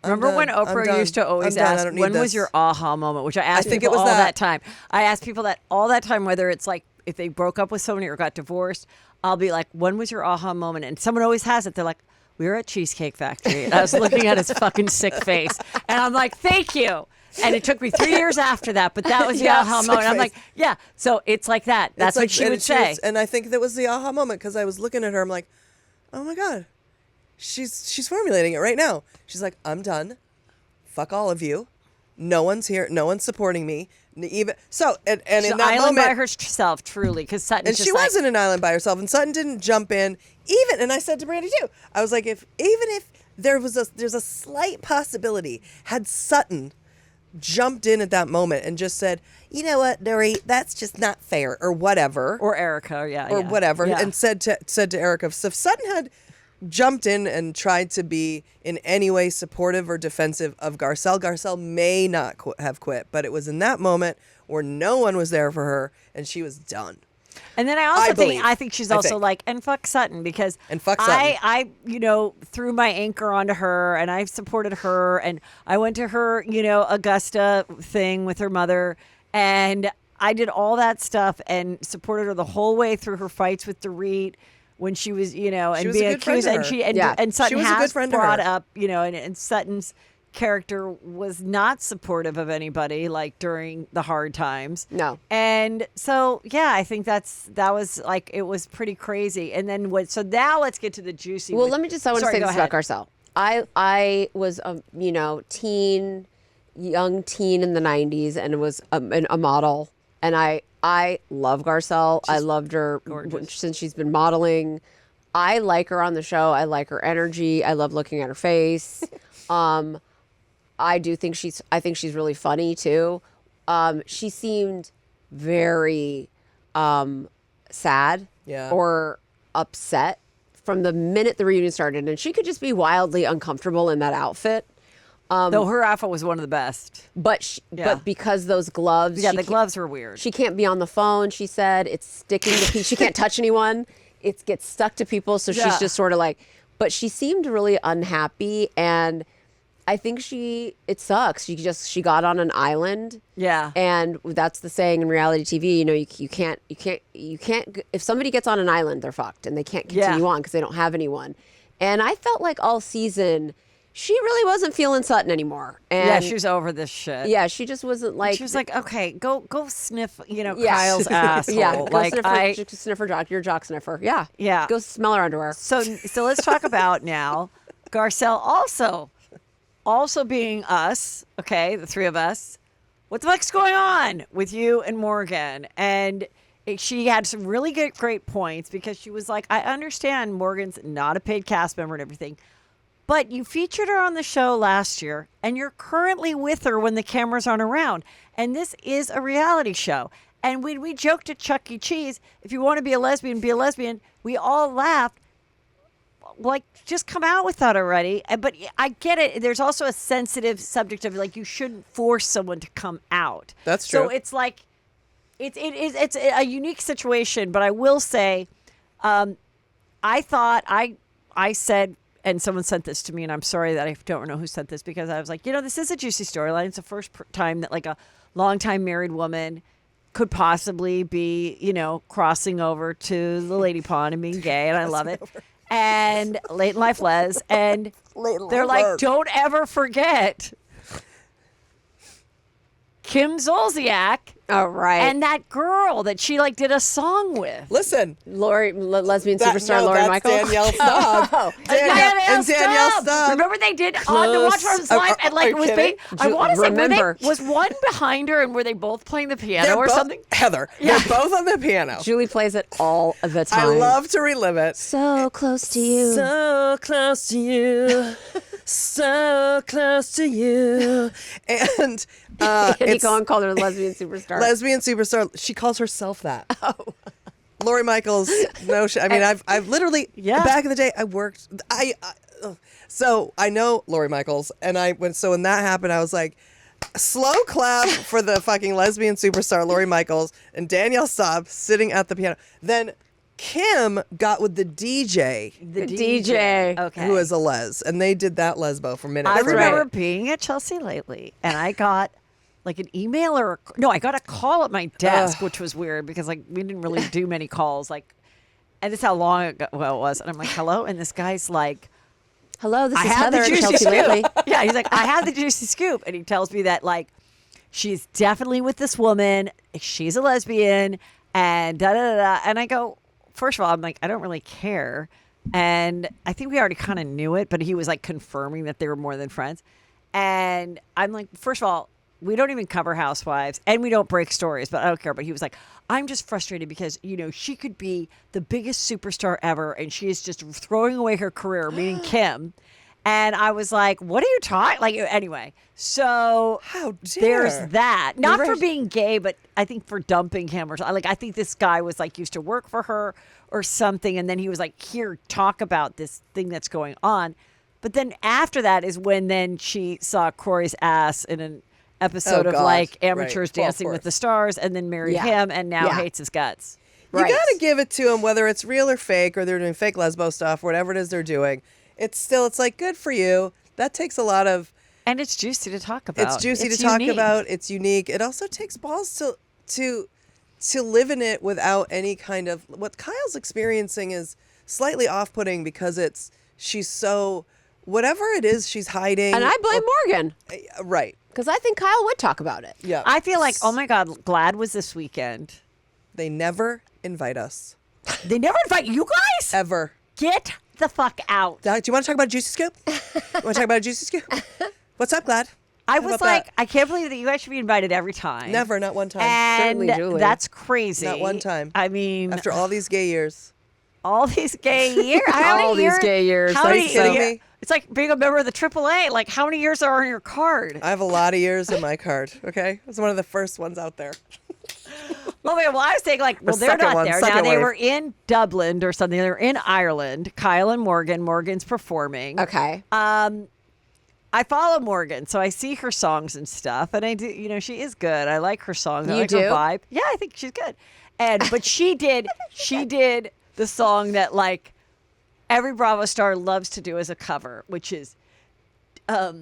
Remember when Oprah used to always ask, when was your aha moment? Which I asked think people it was all that. that time. I asked people that all that time, whether it's like if they broke up with somebody or got divorced, I'll be like, when was your aha moment? And someone always has it. They're like, we were at Cheesecake Factory. And I was looking at his fucking sick face. And I'm like, thank you. And it took me 3 years after that, but that was the aha moment. I'm like, yeah. So it's like that. That's what she would say. And I think that was the aha moment because I was looking at her. I'm like, oh my God. She's formulating it right now. She's like, I'm done. Fuck all of you. No one's here. No one's supporting me. Even so, and She's in an that island moment, by herself, truly, because Sutton. and she wasn't an island by herself. And Sutton didn't jump in. And I said to Brandy too. I was like, even if there's a slight possibility, had Sutton jumped in at that moment and just said, you know what, Dorit, that's just not fair, or whatever, or Erika, or whatever, yeah. and said to Erika, so if Sutton had jumped in and tried to be in any way supportive or defensive of Garcelle may not have quit, but it was in that moment where no one was there for her and she was done. And then I also believe. think she's also like, and fuck Sutton, because I threw my anchor onto her and I supported her and I went to her, Augusta thing with her mother and I did all that stuff and supported her the whole way through her fights with Dorit when she was, and being accused, and and Sutton she was has a good friend brought to her. up, and Sutton's character was not supportive of anybody like during the hard times. No. And so I think that was like, it was pretty crazy. And then so now let's get to the juicy. Well, I want to say this about Garcelle. I was a young teen in the 90s and was a model, and I love Garcelle. I loved her since she's been modeling. I like her on the show. I like her energy. I love looking at her face. I think she's really funny too. She seemed very sad or upset from the minute the reunion started, and she could just be wildly uncomfortable in that outfit. Though her outfit was one of the best. But because those gloves, the gloves were weird. She can't be on the phone. She said it's sticking to people. She can't touch anyone. It gets stuck to people. So she's just sort of like. But she seemed really unhappy, and I think it sucks. She got on an island. Yeah. And that's the saying in reality TV. You can't. If somebody gets on an island, they're fucked, and they can't continue on because they don't have anyone. And I felt like all season, she really wasn't feeling Sutton anymore. And she was over this shit. Yeah, she just wasn't like. She was like, okay, go sniff, Kyle's asshole. Yeah, go like sniff her jock. You're a jock sniffer. Yeah. Yeah. Go smell her underwear. So let's talk about now Garcelle also being us, okay, the three of us. What the fuck's going on with you and Morgan? And she had some really great points because she was like, I understand Morgan's not a paid cast member and everything, but you featured her on the show last year and you're currently with her when the cameras aren't around. And this is a reality show. And when we joked at Chuck E. Cheese, if you want to be a lesbian, we all laughed. like, just come out with that already. But I get it. There's also a sensitive subject of like, you shouldn't force someone to come out. That's true. So it's like, it's a unique situation. But I will say, I thought I said, and someone sent this to me, and I'm sorry that I don't know who sent this, because I was like, this is a juicy storyline. It's the first time that like a longtime married woman could possibly be, crossing over to the lady pond and being gay, and I love it. And late in life les, and they're like, don't ever forget Kim Zolciak. Oh, right. And that girl that she like did a song with. Listen, lesbian superstar Lori that's Michaels. Danielle Staub. Danielle Staub. Remember they did on the Watch Farms Live, and like are it you was kidding? I want to say Remember. was one behind her, and were they both playing the piano They're or both- something? Heather, they're both on the piano. Julie plays it all of the time. I love to relive it. So close to you. So close to you. So close to you. And Andy it's Cohen called her a lesbian superstar. lesbian superstar. She calls herself that. Oh. Lori Michaels. No, I mean, I've literally, back in the day, I worked, so I know Lori Michaels. And when that happened, I was like, slow clap for the fucking lesbian superstar Lori Michaels and Danielle Staub sitting at the piano. Then Kim got with the DJ. The DJ. Okay. Who is a les, and they did that lesbo for minutes. I for me. remember being at Chelsea lately, and I got like an email I got a call at my desk, which was weird because like we didn't really do many calls. Like, and this is how long ago it was. And I'm like, hello, and this guy's like, Hello, this I is have Heather the at juicy Chelsea scoop. lately. Yeah, he's like, I have the juicy scoop, and he tells me that like she's definitely with this woman. She's a lesbian, and da da da. Da. And I go, first of all, I'm like, I don't really care. And I think we already kind of knew it, but he was like confirming that they were more than friends. And I'm like, first of all, we don't even cover Housewives and we don't break stories, but I don't care. But he was like, I'm just frustrated because, she could be the biggest superstar ever and she is just throwing away her career, meaning Kim. And I was like, what are you talking? Like, anyway, so How dare. there's that. Not for being gay, but I think for dumping him or something. Like, I think this guy was like used to work for her or something. And then he was like, here, talk about this thing that's going on. But then after that is when then she saw Corey's ass in an episode of God. like Amateurs Right. Well, of Dancing with course. the Stars and then married him and now hates his guts. You got to give it to them, whether it's real or fake, or they're doing fake lesbo stuff, whatever it is they're doing. It's like, good for you. That takes a lot of. And it's juicy to talk about. It's juicy It's to talk unique. about. It's unique. It also takes balls to live in it without any kind of. What Kyle's experiencing is slightly off-putting because she's so. Whatever it is she's hiding. And I blame Morgan. Right. Because I think Kyle would talk about it. Yeah. I feel like, oh my God, Glad was this weekend. They never invite us. They never invite you guys? Ever. Get the fuck out. Do you want to talk about a juicy scoop? You want to talk about a juicy scoop? What's up, Glad? I How was about like, that? I can't believe that you guys should be invited every time. Never, not one time. And Certainly, Julie. that's crazy. Not one time. I mean, After all these gay years. all these gay years. How many All these gay years. How Are many you kidding years? me? It's like being a member of the AAA. Like, how many years are on your card? I have a lot of years in my card, okay? It's one of the first ones out there. Well, I was thinking, like, well, they're second not one, there. Now, second they wave. were in Dublin or something. They were in Ireland. Kyle and Morgan. Morgan's performing. Okay. I follow Morgan, so I see her songs and stuff, and I do. She is good. I like her songs. I You like her do? vibe. Yeah, I think she's good. But she did the song that like every Bravo star loves to do as a cover, which is, I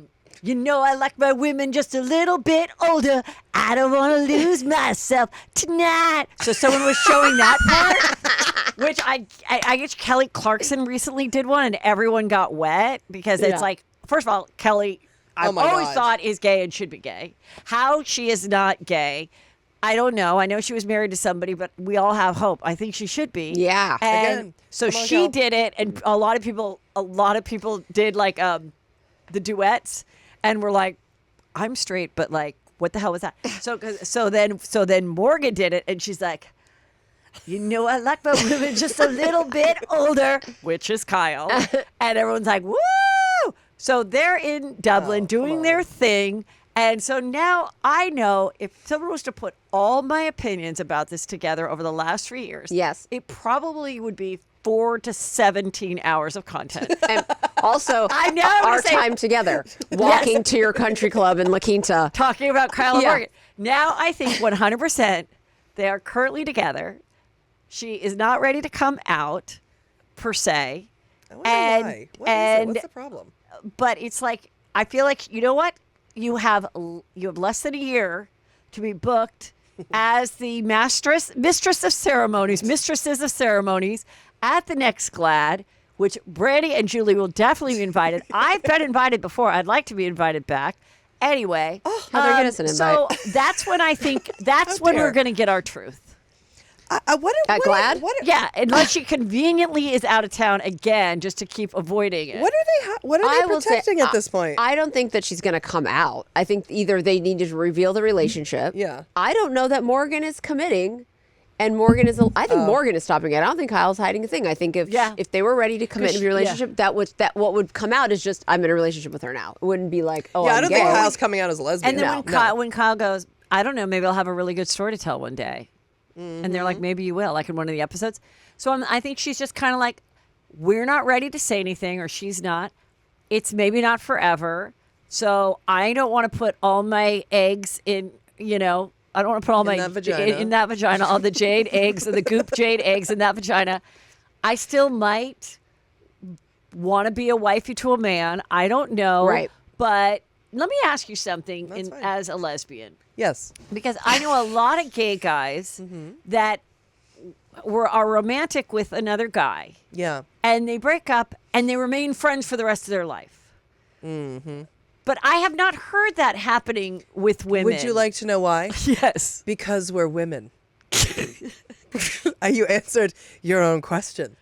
like my women just a little bit older. I don't want to lose myself tonight. So someone was showing that part, which I guess Kelly Clarkson recently did one, and everyone got wet because it's Yeah. like, first of all, Kelly, I've my always God. thought is gay and should be gay. How she is not gay, I don't know. I know she was married to somebody, but we all have hope. I think she should be. Yeah. And Again, so come on, she Kel. did it, and a lot of people did like the duets, and were like, I'm straight, but like, what the hell was that? So then Morgan did it, and she's like, I like my women just a little bit older, which is Kyle, and everyone's like, woo! So they're in Dublin doing their thing. And so now I know if someone was to put all my opinions about this together over the last 3 years, Yes. it probably would be 4 to 17 hours of content. And also, I know, I'm our gonna say- time together, walking to your country club in La Quinta. Talking about Kyle and Yeah. Morgan. Now I think 100% they are currently together. She is not ready to come out, per se. I wonder And- why. What is it? and- What's the problem? But it's like, I feel like, you know what? You have less than a year to be booked as the mistresses of ceremonies at the next GLAAD, which Brandy and Julie will definitely be invited. I've been invited before. I'd like to be invited back. Anyway, Heather, get us an so invite. that's when I think that's when dare. we're going to get our truth. At GLAAD? Yeah, unless she conveniently is out of town again, just to keep avoiding it. What are they I will say, protecting at this point? I don't think that she's going to come out. I think either they need to reveal the relationship. Yeah. I don't know that Morgan is committing, and Morgan is. I think Morgan is stopping it. I don't think Kyle's hiding a thing. I think if they were ready to commit to a relationship, what would come out is just I'm in a relationship with her now. It wouldn't be like I I'm don't gay. think Kyle's coming out as a lesbian. And then when Kyle goes, I don't know, maybe I'll have a really good story to tell one day. And they're like, maybe you will, like in one of the episodes. So I think she's just kind of like, we're not ready to say anything, or she's not. It's maybe not forever. So I don't want to put all my eggs in, I don't want to put all my that vagina. in that vagina, all the jade eggs or the goop jade eggs in that vagina. I still might want to be a wifey to a man. I don't know. Right. But let me ask you something That's fine. as a lesbian. Yes. Because I know a lot of gay guys that are romantic with another guy, Yeah. and they break up and they remain friends for the rest of their life. Mm-hmm. But I have not heard that happening with women. Would you like to know why? Yes. Because we're women. You answered your own question.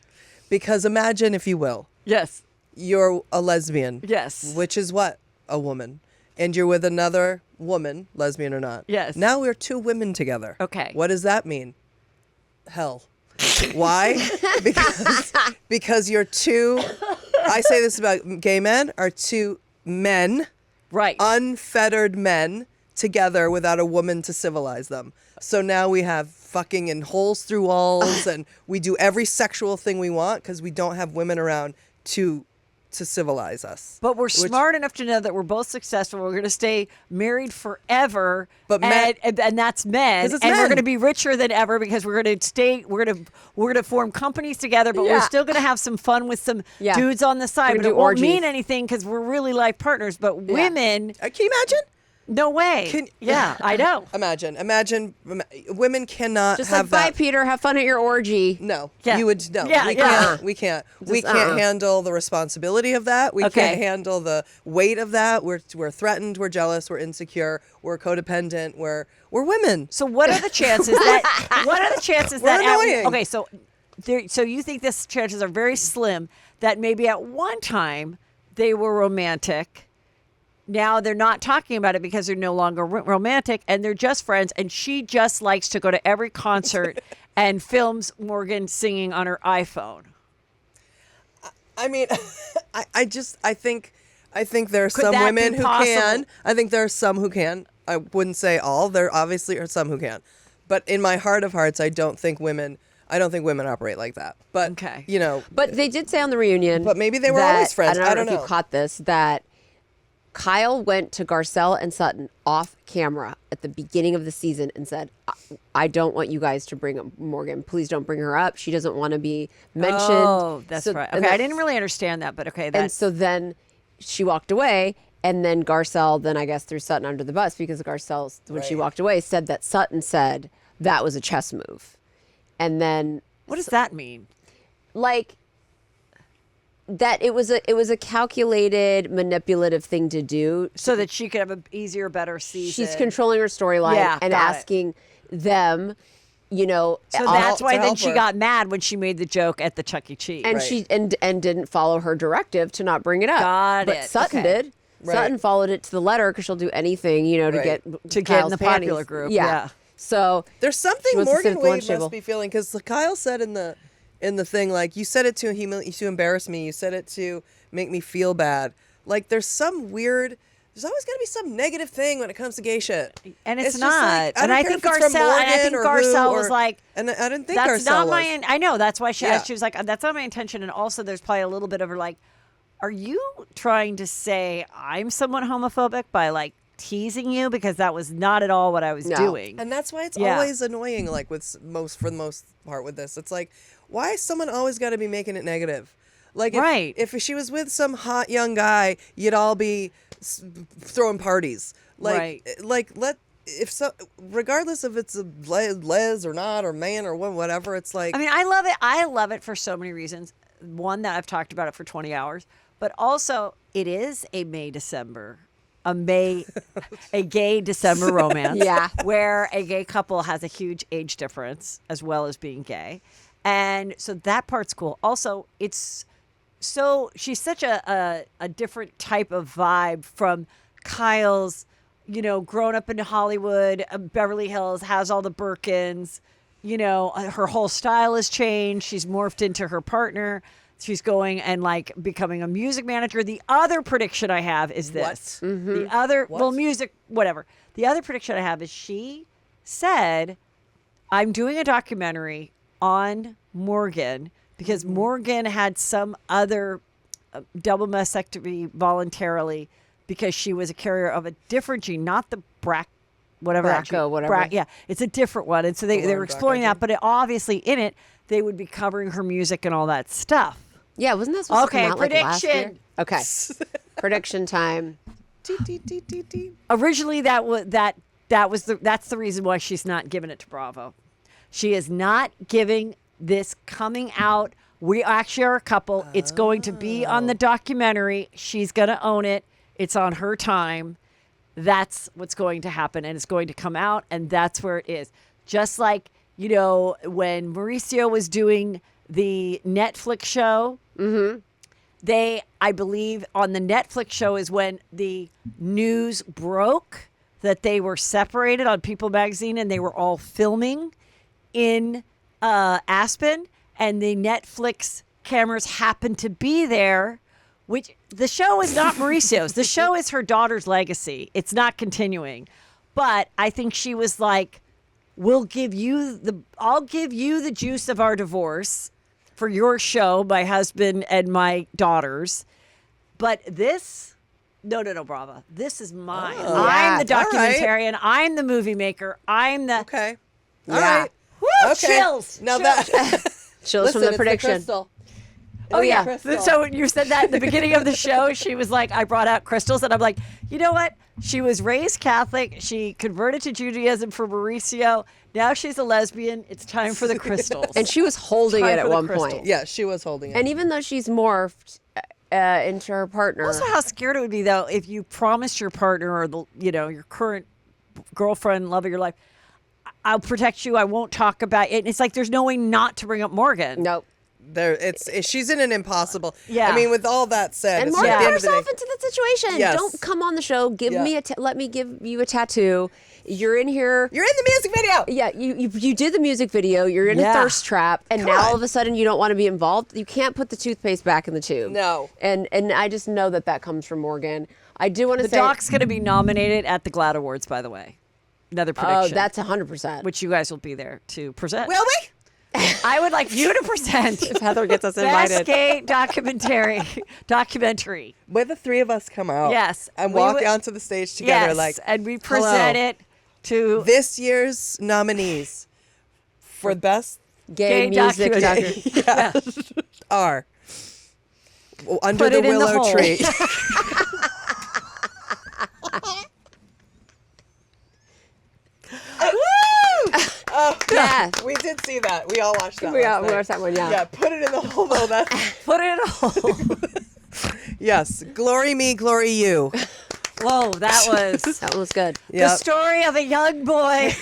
Because imagine, if you will, Yes. you're a lesbian. Yes. Which is what? A woman. And you're with another woman, lesbian or not. Yes. Now we're two women together. Okay. What does that mean? Hell. Why? because you're two, I say this about gay men, are two men, Right. unfettered men together without a woman to civilize them. So now we have fucking in holes through walls and we do every sexual thing we want because we don't have women around to civilize us. But we're smart enough to know that we're both successful. We're going to stay married forever. But men- and that's men. 'Cause it's and we're men. going to be richer than ever because we're going to stay. We're going to form companies together. But we're Yeah. still going to have some fun with some Yeah. dudes on the side. We're But gonna it do won't mean orgies. anything because we're really life partners. But women, Can you imagine? no way. Yeah, I know. Imagine women cannot Just have like, bye, that. Peter. Have fun at your orgy. No, Yeah. you would no. Yeah, we yeah. can't. We can't. We can't handle the responsibility of that. We Okay. can't handle the weight of that. We're threatened. We're jealous. We're insecure. We're codependent. We're women. So what are the chances that? What are the chances We're that? annoying. Okay, so so you think this chances are very slim that maybe at one time they were romantic. Now they're not talking about it because they're no longer romantic and they're just friends. And she just likes to go to every concert and films Morgan singing on her iPhone. I mean, I think there are Could some that women be who possible? can. I think there are some who can. I wouldn't say all. There obviously are some who can. But in my heart of hearts, I don't think women operate like that. But Okay. But they did say on the reunion. But maybe they were that- always friends. I I don't know don't if know. you caught this, that Kyle went to Garcelle and Sutton off camera at the beginning of the season and said, I don't want you guys to bring up Morgan. Please don't bring her up. She doesn't want to be mentioned. Oh, that's So- right. and Okay, I that- didn't really understand that, but okay. And That's, so then she walked away. And then Garcelle, then I guess threw Sutton under the bus because Garcelle, when she Right. walked away, said that Sutton said that was a chess move. And then what does that mean? like that it was a calculated manipulative thing to do. So that she could have an easier, better season. She's controlling her storyline Yeah, and got it. asking them, So all- that's why to then help she her. got mad when she made the joke at the Chuck E. Cheese. and Right. she and didn't follow her directive to not bring it up. Got but it. Sutton Okay. did. Right. Sutton followed it to the letter because she'll do anything, to Right. get To get in Kyle's the popular panties. group, Yeah. yeah. So There's She something wants to sit Morgan at the lunch Wade table. must be feeling because Kyle said in the thing, like, you said it to embarrass me. You said it to make me feel bad. Like, there's some weird there's always got to be some negative thing when it comes to gay shit. And it's just not. like, And I think Garcelle was like, and I didn't think that's Garcelle not was. my. I know that's why she Yeah. was like, that's not my intention. And also, there's probably a little bit of her like, are you trying to say I'm somewhat homophobic by like teasing you, because that was not at all what I was doing. And that's why it's Yeah. always annoying. Like for the most part with this, it's like, why is someone always got to be making it negative? Like if she was with some hot young guy, you'd all be throwing parties. Like regardless if it's a les or not, or man or whatever, it's like. I mean, I love it. I love it for so many reasons. One, that I've talked about it for 20 hours, but also it is a a gay December romance. Yeah. Where a gay couple has a huge age difference as well as being gay. And so that part's cool. Also, she's such a different type of vibe from Kyle's, grown up in Hollywood, Beverly Hills, has all the Birkins, her whole style has changed. She's morphed into her partner. She's going and like becoming a music manager. The other prediction I have is this. What? Mm-hmm. The other, music, whatever. The other prediction I have is she said, I'm doing a documentary on Morgan because Morgan had some other double mastectomy voluntarily because she was a carrier of a different gene, not the BRCA, whatever. Yeah, it's a different one. And so they were exploring that, but obviously in it, they would be covering her music and all that stuff. Yeah, wasn't that supposed to come out like last year? Prediction. Okay. Prediction time. Originally, that's the reason why she's not giving it to Bravo. She is not giving this coming out. We actually are a couple. It's going to be on the documentary. She's going to own it. It's on her time. That's what's going to happen, and it's going to come out, and that's where it is. Just like, when Mauricio was doing the Netflix show, I believe on the Netflix show is when the news broke that they were separated on People magazine, and they were all filming in Aspen, and the Netflix cameras happened to be there, which the show is not Mauricio's. The show is her daughter's legacy. It's not continuing. But I think she was like, I'll give you the juice of our divorce for your show, my husband and my daughters. But this, no, Bravo. This is mine. Oh, I'm the all right. documentarian. I'm the movie maker. I'm the... Okay. Yeah. All right. Woo, Okay. chills. Now Chills. Chills from the prediction. crystal. Oh, yeah. Crystal. So you said that at the beginning of the show. She was like, I brought out crystals. And I'm like, you know what? She was raised Catholic. She converted to Judaism for Mauricio. Now she's a lesbian. It's time for the crystals. And she was holding Time it for at the one crystals. point. Yeah, she was holding it. And even though she's morphed into her partner. Also, how scared it would be, though, if you promised your partner or your current girlfriend, love of your life, I'll protect you. I won't talk about it. It's like there's no way not to bring up Morgan. Nope. She's in an impossible. Yeah. I mean, with all that said, And it's Morgan at the put end of the herself day- into the situation. Yes. Don't come on the show. Yeah. Let me give you a tattoo. You're in here. You're in the music video. Yeah, you did the music video. You're in Yeah. a thirst trap, and Come now on. all of a sudden you don't want to be involved. You can't put the toothpaste back in the tube. No. And I just know that comes from Morgan. I do want to The say, doc's going to be nominated at the GLAAD Awards, by the way. Another prediction. oh, that's 100%. which you guys will be there to present. Will we? I would like you to present if Heather gets us Best invited. Gay documentary. Where the three of us come out. Yes. And We walk would- onto the stage together Yes, like, and we present hello. it to This year's nominees for best Gay music documentary. documentary. are Under Put the it in the Willow hole. Tree. Yeah. We did see that. We all watched that. We last night. watched that one, yeah. Yeah, put it in the hole though. That's put it in a hole. yes. Glory me, glory you. Whoa, that was That one was good. the Yeah. story of a young boy.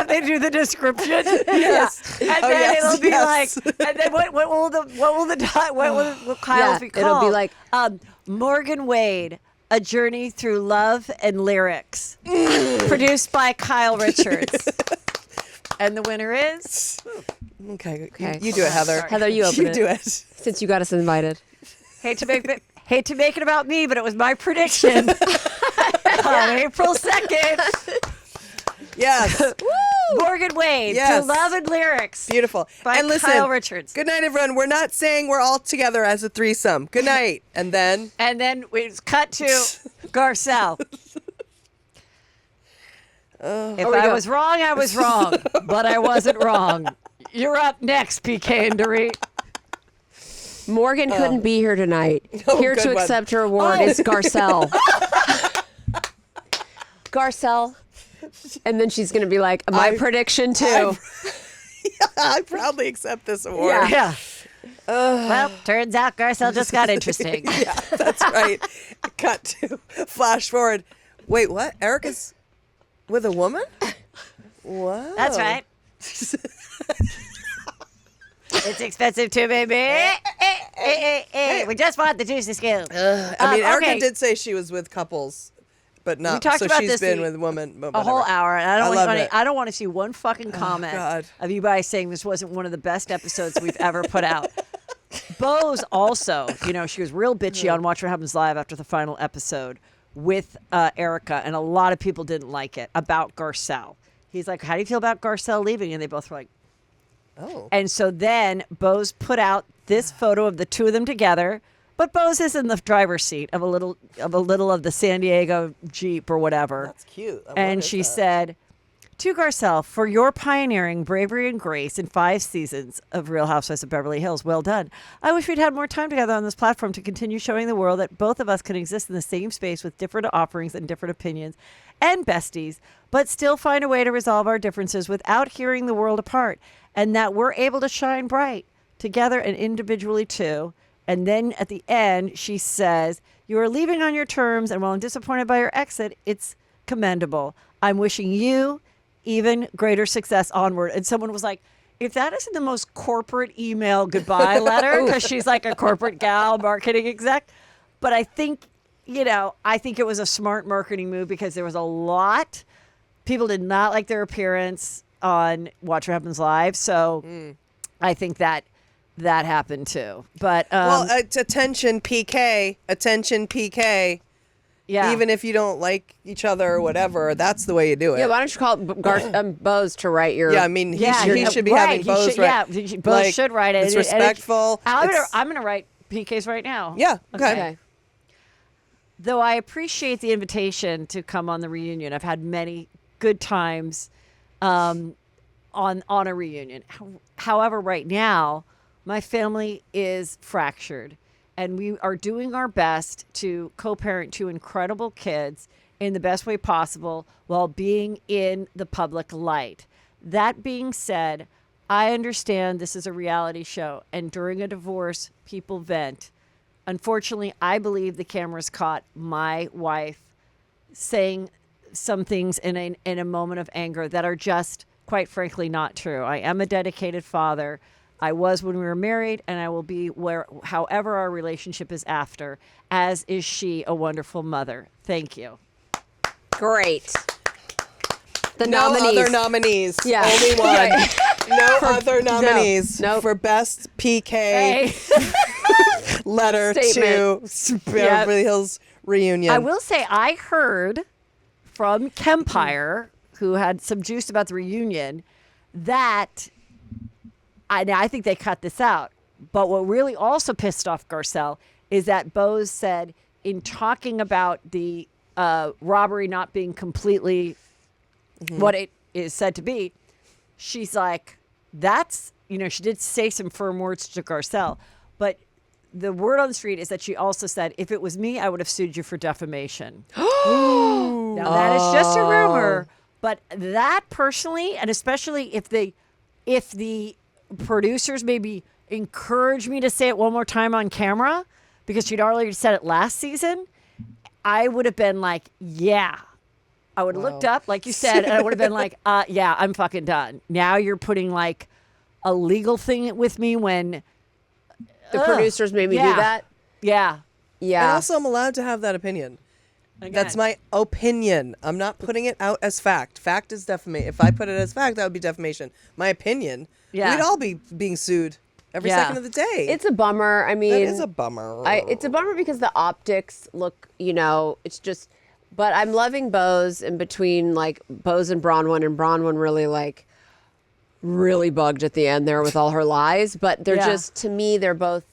they do the description. Yes. And Oh, then yes, it'll be yes. like, and then what will Kyle's Yeah, be it'll called? be like- Morgan Wade, A Journey Through Love and Lyrics, produced by Kyle Richards. And the winner is Okay. Okay. You do it, Heather. Heather, you open You it. do it. Since you got us invited. Hate to make it about me, but it was my prediction on April 2nd. Yes. Morgan Wade, Yes. To Love and Lyrics. Beautiful. By and listen, Kyle Richards. Good night, everyone. We're not saying we're all together as a threesome. Good night. And then And then we cut to Garcelle. If I was wrong, I was wrong, but I wasn't wrong. You're up next, PK and Dorit. Morgan couldn't be here tonight. Here good to one. accept her award is Garcelle. Garcelle. And then she's going to be like, my prediction too. I proudly accept this award. Yeah. Well, turns out Garcelle just got interesting. Yeah, that's right. Cut to flash forward. Wait, what? Erika's with a woman? Wow. That's right. It's expensive too, baby. We just want the juicy scoop. I mean, Erika okay. did say she was with couples, but We not. talked So about she's this been with women. But a whole whatever. hour, and I I love it. don't want to see one fucking comment God. of you guys saying this wasn't one of the best episodes we've ever put out. Bose also, she was real bitchy on Watch What Happens Live after the final episode with Erika, and a lot of people didn't like it about Garcelle. He's like, "How do you feel about Garcelle leaving?" And they both were like, Oh. And so then Bose put out this photo of the two of them together, but Bose is in the driver's seat of a little of the San Diego Jeep or whatever. That's cute. And she said, "To Garcelle, for your pioneering bravery and grace in 5 seasons of Real Housewives of Beverly Hills, well done. I wish we'd had more time together on this platform to continue showing the world that both of us can exist in the same space with different offerings and different opinions and besties, but still find a way to resolve our differences without hearing the world apart, and that we're able to shine bright together and individually too." And then at the end, she says, "You are leaving on your terms, and while I'm disappointed by your exit, it's commendable. I'm wishing you even greater success onward." And someone was like, if that isn't the most corporate email goodbye letter, because she's like a corporate gal, marketing exec. But I think, I think it was a smart marketing move because there was a lot. People did not like their appearance on Watch What Happens Live. So I think that happened too. But attention PK. yeah, Even if you don't like each other or whatever, that's the way you do it. Yeah, why don't you call Bose to write your... Yeah, I mean, he should be having Bose write. Yeah, Bose should write it. It's respectful. I'm gonna write PK's right now. Yeah, okay. Okay. Though I appreciate the invitation to come on the reunion. I've had many good times on a reunion. However, right now, my family is fractured, and we are doing our best to co-parent 2 incredible kids in the best way possible while being in the public light. That being said, I understand this is a reality show, and during a divorce, people vent. Unfortunately, I believe the cameras caught my wife saying some things in a moment of anger that are just, quite frankly, not true. I am a dedicated father. I was when we were married, and I will be however our relationship is after, as is she a wonderful mother. Thank you. Great. The No nominees. other nominees. Yeah. Only one. Right. No other nominees no. for best PK Hey. letter Statement. to Beverly Hills reunion. I will say I heard from Kempire, who had some juice about the reunion, that I think they cut this out. But what really also pissed off Garcelle is that Bose said, in talking about the robbery not being completely what it is said to be, she's like, that's, she did say some firm words to Garcelle, but the word on the street is that she also said, if it was me, I would have sued you for defamation. Now, that is just a rumor, but that personally, and especially if the producers maybe encourage me to say it one more time on camera, because she'd already said it last season, I would have been like, yeah. I would have looked up, like you said, and I would have been like, yeah, I'm fucking done. Now you're putting like a legal thing with me when The producers made me do that? Yeah. Yeah. And also, I'm allowed to have that opinion. Again. That's my opinion. I'm not putting it out as fact. Fact is defamation. If I put it as fact, that would be defamation. My opinion. Yeah. We'd all be being sued. every Yeah. second of the day. It's a bummer. I mean, that is a bummer. It's a bummer because the optics look, it's just. But I'm loving Bose in between, like Bose and Bronwyn really really bugged at the end there with all her lies. But they're just, to me, they're both.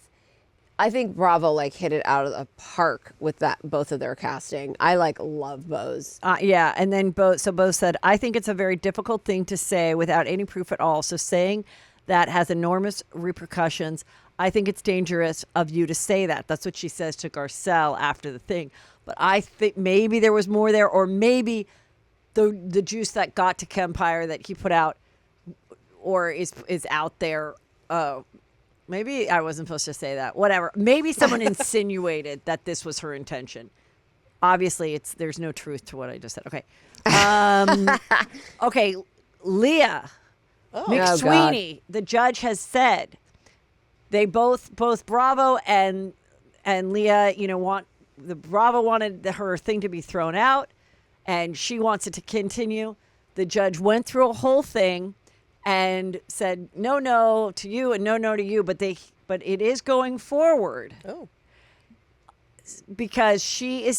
I think Bravo hit it out of the park with both of their casting. I love Bose. Yeah, and then Bose said, I think it's a very difficult thing to say without any proof at all. So saying that has enormous repercussions. I think it's dangerous of you to say that. That's what she says to Garcelle after the thing. But I think maybe there was more there, or maybe the juice that got to Kempire that he put out or is out there. Maybe I wasn't supposed to say that. Whatever. Maybe someone insinuated that this was her intention. Obviously, there's no truth to what I just said. Okay. Okay, Leah McSweeney, the judge has said they both Bravo and Leah, Bravo wanted her thing to be thrown out, and she wants it to continue. The judge went through a whole thing and said no to you and no to you, but it is going forward. Oh. Because they're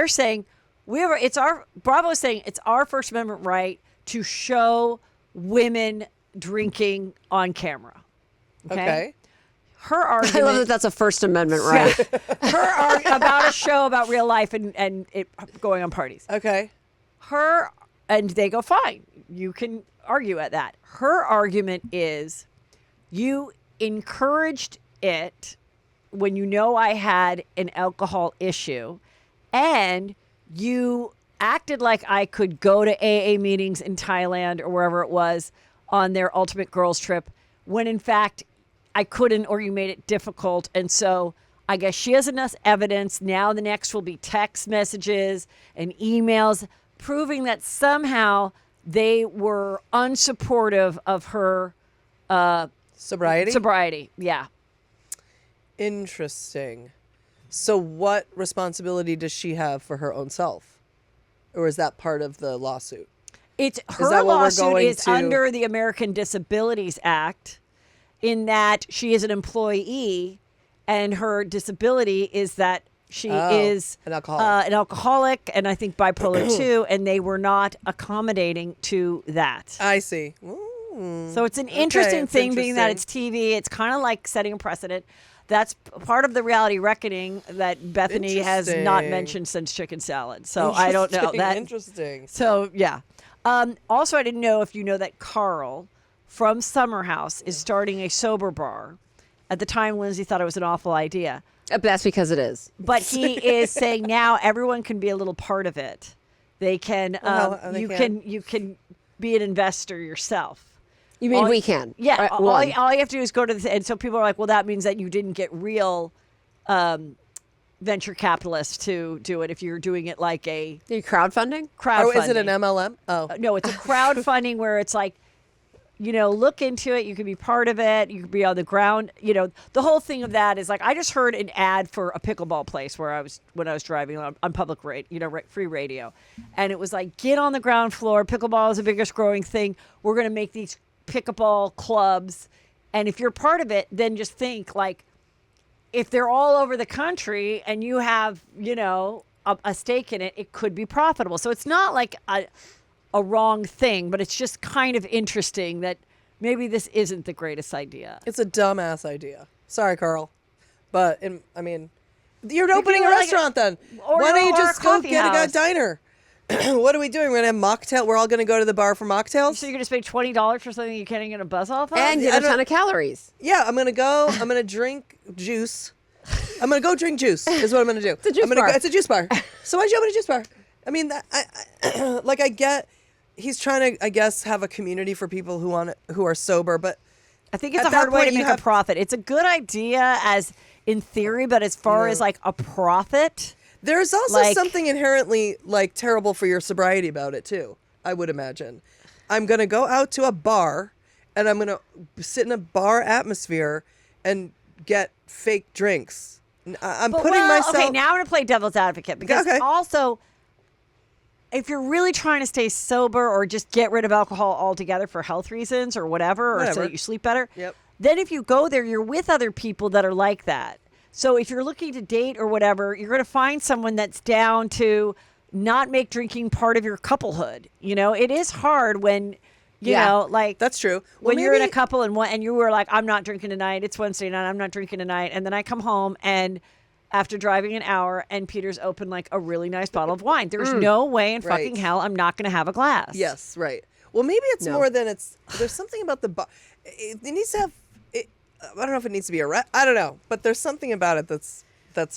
saying Bravo is saying it's our First Amendment right to show women drinking on camera. Okay. Her argument. I love that that's a First Amendment right. About a show about real life and it going on parties. Okay. And they go, fine, you can argue at that. Her argument is you encouraged it when I had an alcohol issue, and you acted like I could go to AA meetings in Thailand or wherever it was on their ultimate girls trip, when in fact I couldn't, or you made it difficult. And so I guess she has enough evidence. Now the next will be text messages and emails proving that somehow they were unsupportive of her sobriety. Yeah. Interesting. So what responsibility does she have for her own self? Or is that part of the lawsuit? Her lawsuit is under the American Disabilities Act, in that she is an employee and her disability is that she is an alcoholic and I think bipolar 2, and they were not accommodating to that. I see. So it's an interesting thing, being that it's TV. It's kind of like setting a precedent. That's part of the reality reckoning that Bethany has not mentioned since chicken salad. So I don't know that. Interesting. So yeah. Also, I didn't know if you know that Carl from Summer House is starting a sober bar. At the time, Lindsay thought it was an awful idea. That's because it is. But he is saying now everyone can be a little part of it. They can. You can be an investor yourself. You mean we can? Yeah. All you have to do is go to the. And so people are like, well, that means that you didn't get real venture capitalists to do it if you're doing it like a. Are you crowdfunding? Oh, is it an MLM? Oh. No, it's a crowdfunding where it's like, look into it. You can be part of it. You can be on the ground. The whole thing of that is like, I just heard an ad for a pickleball place when I was driving on public radio, free radio. And it was like, get on the ground floor. Pickleball is the biggest growing thing. We're going to make these pickleball clubs. And if you're part of it, then just think like, if they're all over the country and you have, a stake in it, it could be profitable. So it's not like a wrong thing, but it's just kind of interesting that maybe this isn't the greatest idea. It's a dumbass idea. Sorry, Carl. But, you're opening a restaurant then. Why don't you just go get a diner? What are we doing? We're going to have mocktail. We're all going to go to the bar for mocktails? So you're going to spend $20 for something you can't even get a buzz off of? And get a ton of calories. Yeah, I'm going to go. I'm going to drink juice. I'm going to go drink juice is what I'm going to do. It's a juice bar. It's a juice bar. So why'd you open a juice bar? I get he's trying to, I guess, have a community for people who are sober, but I think it's a hard way to make a profit. It's a good idea as in theory, but as far as like a profit, there's also something inherently like terrible for your sobriety about it too, I would imagine. I'm going to go out to a bar and I'm going to sit in a bar atmosphere and get fake drinks. I'm putting myself... Okay, now I'm going to play devil's advocate because also... If you're really trying to stay sober or just get rid of alcohol altogether for health reasons or whatever. So that you sleep better, then if you go there, you're with other people that are like that. So if you're looking to date or whatever, you're going to find someone that's down to not make drinking part of your couplehood. You know, it is hard when, you know, like That's true. when you're in a couple and you were like, I'm not drinking tonight. It's Wednesday night. I'm not drinking tonight. And then I come home and after driving an hour and Peter's opened like a really nice bottle of wine. There's no way in fucking hell I'm not going to have a glass. Yes, right. Well, maybe it's more than there's something about the bar. It needs to have, I don't know if it needs to be I don't know, but there's something about it that's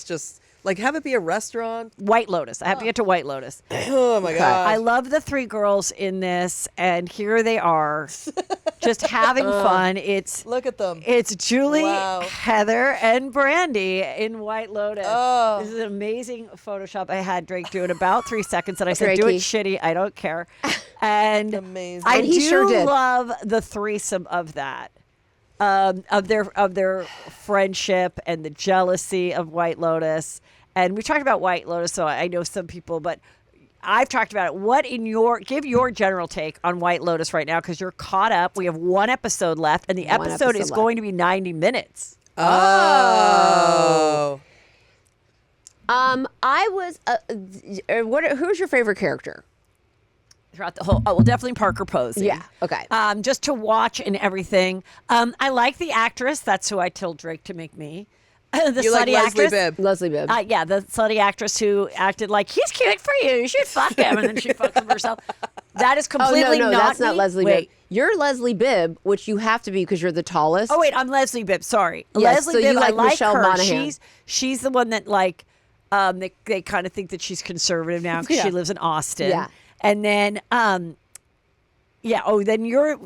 just, like, have it be a restaurant. White Lotus. I have to get to White Lotus. Oh, my God. I love the three girls in this, and here they are, just having fun. Look at them. It's Julie, Wow. Heather, and Brandy in White Lotus. Oh. This is an amazing Photoshop. I had Drake do in about 3 seconds, and I said, do it shitty. I don't care. And Amazing. I And he do sure did. love the threesome of that. Of their friendship and the jealousy of White Lotus. And we talked about White Lotus, so I know some people, but I've talked about it. What give your general take on White Lotus right now, because you're caught up. We have one episode left, and the episode is going to be 90 minutes. Oh. I was. Who's your favorite character? Throughout the whole, well, definitely Parker Posey. Yeah, okay. Just to watch and everything. I like the actress. That's who I told Drake to make me. The You like slutty Leslie actress. Bibb. Leslie Bibb. Yeah, the slutty actress who acted like, he's cute for you. You should fuck him. And then she fucks him herself. That is completely no, not that's not me. Leslie Wait. Bibb. You're Leslie Bibb, which you have to be because you're the tallest. Oh, wait, I'm Leslie Bibb. Sorry. Yes, Leslie so you Bibb, like I like Michelle her. Monaghan. She's the one that, like, they kind of think that she's conservative now because she lives in Austin. Yeah. And then, yeah. Oh, then you're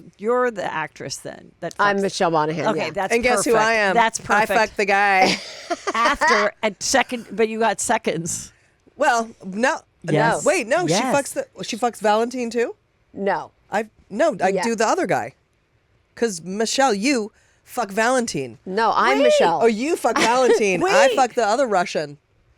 the actress then. I'm fucks- Michelle Monaghan. Okay, yeah. that's And guess who perfect. I am? That's perfect. I fucked the guy. After at second, but you got seconds. Well, no. Yes. No. Wait, no. Yes. She fucks Valentine too? No. I Yeah. do the other guy. Because Michelle, you fuck Valentine. No, I'm Michelle. Oh, you fuck Valentine. I Wait. fuck the other Russian.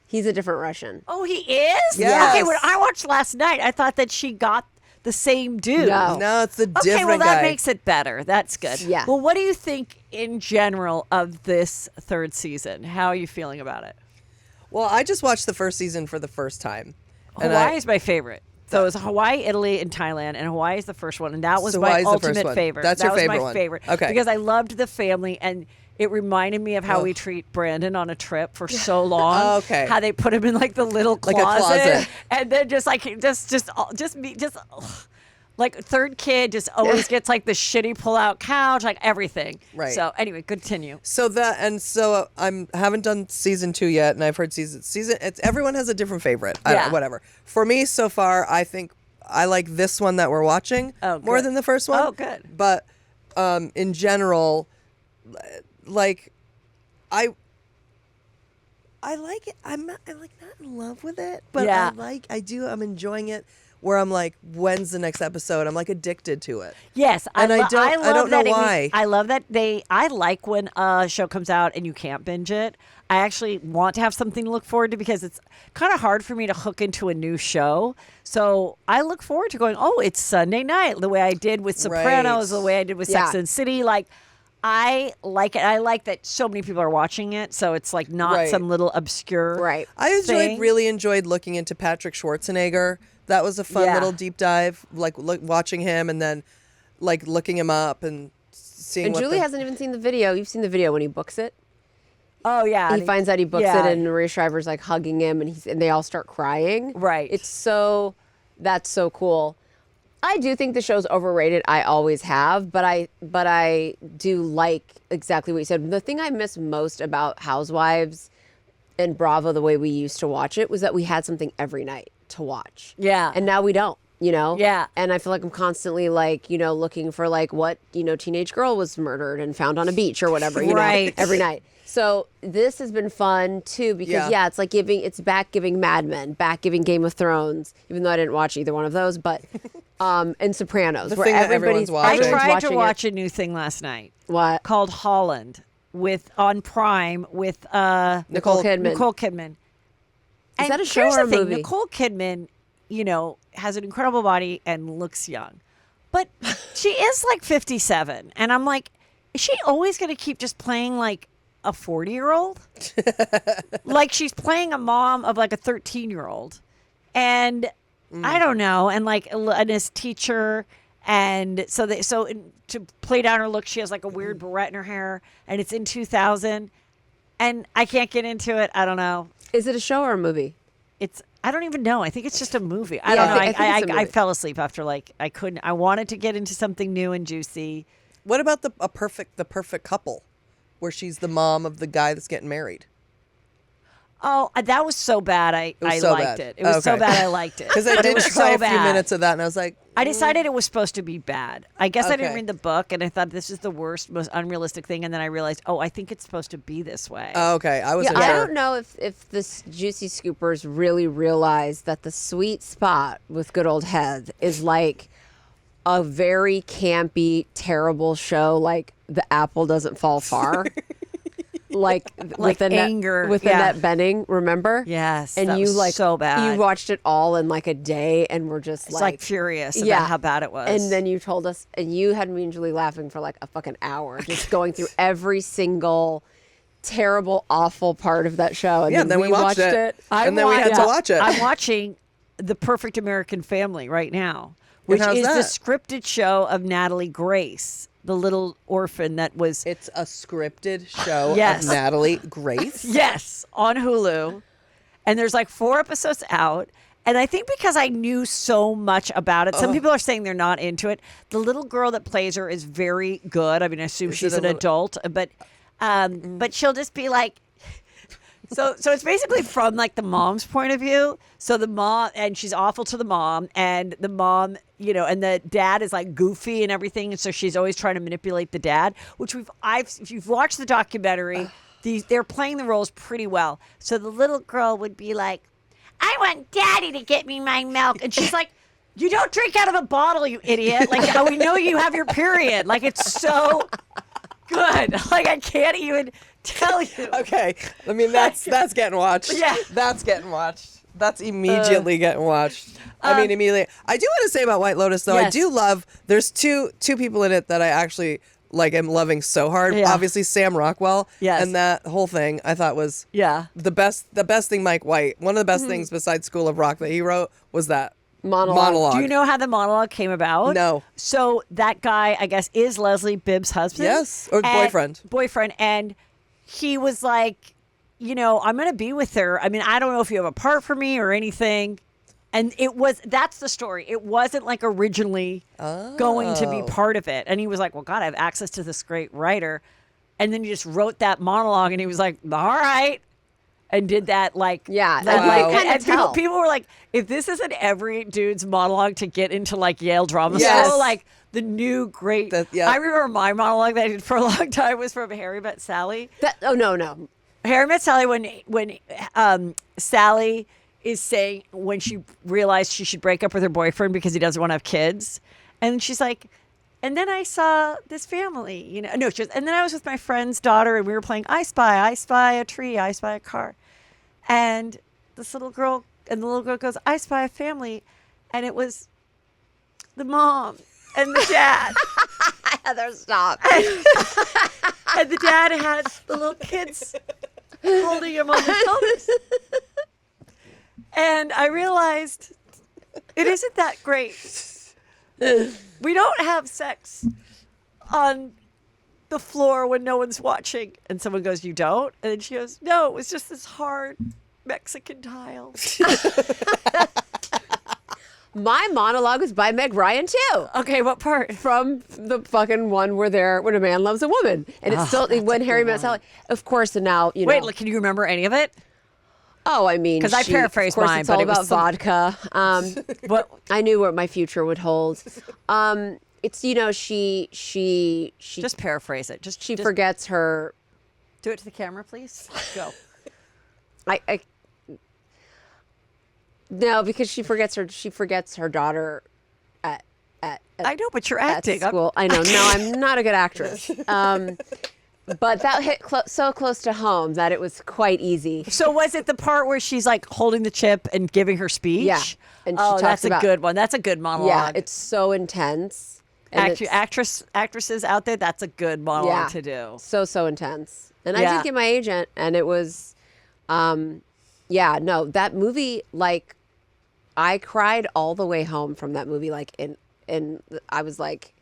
He's a different Russian. Oh, he is? Yes. Okay, when I watched last night, I thought that she got the same dude. No. No, it's the Okay, different well, that guy. makes it better. That's good. Yeah. Well, what do you think in general of this third season? How are you feeling about it? Well, I just watched the first season for the first time. And Hawaii is my favorite. So it was Hawaii, Italy, and Thailand, and Hawaii is the first one, and that was So my Hawaii's the first ultimate one. favorite. That's that your was favorite my one. favorite. Okay. Because I loved the family, and it reminded me of how we treat Brandon on a trip for so long. Okay. How they put him in like the little closet, Like a closet. and then just like third kid just always gets like the shitty pull-out couch, like everything. Right. So anyway, continue. So I'm haven't done season 2 yet, and I've heard season. It's everyone has a different favorite. I don't know, whatever. For me, so far, I think I like this one that we're watching more good. than the first one. Oh, good. But in general, like I like it. I'm not in love with it, but Yeah. I'm enjoying it. Where I'm like, when's the next episode? I'm like addicted to it. Yes, And I love don't know that why. I love that I like when a show comes out and you can't binge it. I actually want to have something to look forward to because it's kind of hard for me to hook into a new show. So I look forward to going, oh, it's Sunday night, the way I did with Sopranos, Right. the way I did with Yeah. Sex and City. Like, I like it. I like that so many people are watching it. So it's like not Right. some little obscure Right. I thing. really enjoyed looking into Patrick Schwarzenegger. That was a fun Yeah. little deep dive, like watching him and then like looking him up and seeing. And what Julie the- hasn't even seen the video. You've seen the video when he books it. Oh, yeah. He finds out he books yeah. it, and Maria Shriver's like hugging him, and they all start crying. Right. That's so cool. I do think the show's overrated. I always have, but I do like exactly what you said. The thing I miss most about Housewives and Bravo, the way we used to watch it, was that we had something every night to watch. Yeah. And now we don't. Yeah. And I feel like I'm constantly like, looking for like what, teenage girl was murdered and found on a beach or whatever, Right. every night. So this has been fun too because Yeah. it's like it's back giving Mad Men, back giving Game of Thrones, even though I didn't watch either one of those, but and Sopranos, The where thing that everybody's everyone's watching. I Everyone's tried to watching watch a new thing last night. What? Called Holland on Prime with Nicole Kidman. Nicole Kidman. Is that a show here's or a the thing, movie? Nicole Kidman, has an incredible body and looks young. But she is like 57. And I'm like, is she always going to keep just playing like a 40-year-old? Like she's playing a mom of like a 13-year-old. And I don't know. And like his teacher. And so to play down her look, she has like a weird barrette in her hair, and it's in 2000. And I can't get into it. I don't know. Is it a show or a movie? I don't even know. I think it's just a movie. I Yeah, don't know. I think it's a I movie. fell asleep after like I couldn't. I wanted to get into something new and juicy. What about the perfect couple, where she's the mom of the guy that's getting married? Oh, that was so bad. I was so liked bad. it. It was so Okay. bad. I liked it Because I But it did was try so a few bad. minutes of that, and I was like, I decided it was supposed to be bad. I guess I didn't Okay. read the book, and I thought this is the worst, most unrealistic thing. And then I realized, I think it's supposed to be this way. oh, okay, I Yeah, wasn't I sure. don't know if the Juicy Scoopers really realize that the sweet spot with good old Heath is like a very campy, terrible show like The Apple Doesn't Fall Far. Like with anger, with yeah. Annette Bening, remember? Yes, and that you was like so bad. You watched it all in like a day, and were just It's like furious about yeah. how bad it was. And then you told us, and you had me and Julie laughing for like a fucking hour, just going through every single terrible, awful part of that show. And Yeah, then we watched it. And then we had to watch it. I'm watching The Perfect American Family right now, which how's is that? the scripted show of Natalie Grace, the little orphan that was It's a scripted show Yes. of Natalie Grace. yes on Hulu, and there's like 4 episodes out. And I think because I knew so much about it, some people are saying they're not into it. The little girl that plays her is very good. I mean, I assume Is she's it an a little- adult, but she'll just be like, so it's basically from like the mom's point of view. So the mom, and she's awful to the mom, and the mom, and the dad is like goofy and everything, and so she's always trying to manipulate the dad. Which if you've watched the documentary, they're playing the roles pretty well. So the little girl would be like, I want daddy to get me my milk. And she's like, you don't drink out of a bottle, you idiot. Like, we know you have your period. Like, it's so good. Like, I can't even tell you. Okay, I mean that's getting watched. Yeah. That's getting watched. That's immediately getting watched. I mean, immediately. I do want to say about White Lotus, though. I Yes. do love. There's two people in it that I actually like. Am loving so hard. Yeah. Obviously, Sam Rockwell. Yes. And that whole thing I thought was Yeah. the best. The best thing Mike White. One of the best things besides School of Rock that he wrote was that Monologue. Do you know how the monologue came about? No. So that guy, I guess, is Leslie Bibb's husband. Yes, or And- boyfriend. Boyfriend. And he was like, I'm going to be with her. I mean, I don't know if you have a part for me or anything. And that's the story. It wasn't like originally going to be part of it. And he was like, well, God, I have access to this great writer. And then he just wrote that monologue, and he was like, all right. And did that like Yeah, that, and like, you kinda and tell. people were like, if this isn't every dude's monologue to get into like Yale Drama Yes. School, like the new great. Yeah. I remember my monologue that I did for a long time was from Harry Met Sally. No. Harry Met Sally when Sally is saying when she realized she should break up with her boyfriend because he doesn't want to have kids, and she's like, and then I saw this family, no, she was, and then I was with my friend's daughter and we were playing I Spy a tree, I spy a car, and the little girl goes, I spy a family, and it was the mom and the dad. Heather, stop. And the dad had the little kids holding him on their shoulders. And I realized it isn't that great. We don't have sex on the floor when no one's watching. And someone goes, you don't? And then she goes, no, it was just this hard Mexican tile. My monologue was by Meg Ryan too. Okay, what part? From the fucking one when a man loves a woman, and it's still when Harry Met Sally. Of course, and now you know. Wait, can you remember any of it? Oh, I mean, 'Cause I paraphrased of course mine, it's but all it was about vodka. What? I knew what my future would hold. It's she Just paraphrase it. Just forgets her. do it to the camera, please. Go. I no, because she forgets her daughter at I know, but you're at acting. school. I know. No, I'm not a good actress. But that hit so close to home that it was quite easy. So was it the part where she's like holding the chip and giving her speech? Yeah, and she talks that's about- a good one. That's a good monologue. Yeah, it's so intense. And it's- actresses out there, that's a good monologue to do. So intense. And I Yeah. did get my agent, and it was, that movie, like, I cried all the way home from that movie. Like, I was like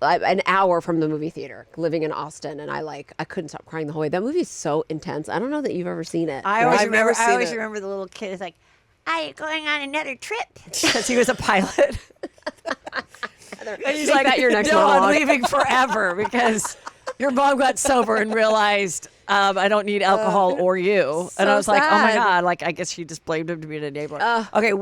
an hour from the movie theater, living in Austin, and I couldn't stop crying the whole way. That movie is so intense. I don't know that you've ever seen it. I always I've never remember. I seen always it. remember the little kid is like, "Are you going on another trip?" Because he was a pilot. And he's Make like, that your next "No, I'm monologue." leaving forever because your mom got sober and realized I don't need alcohol or you." And I was like, "Oh my sad. god!" Like I guess she just blamed him to be an enabler. Okay,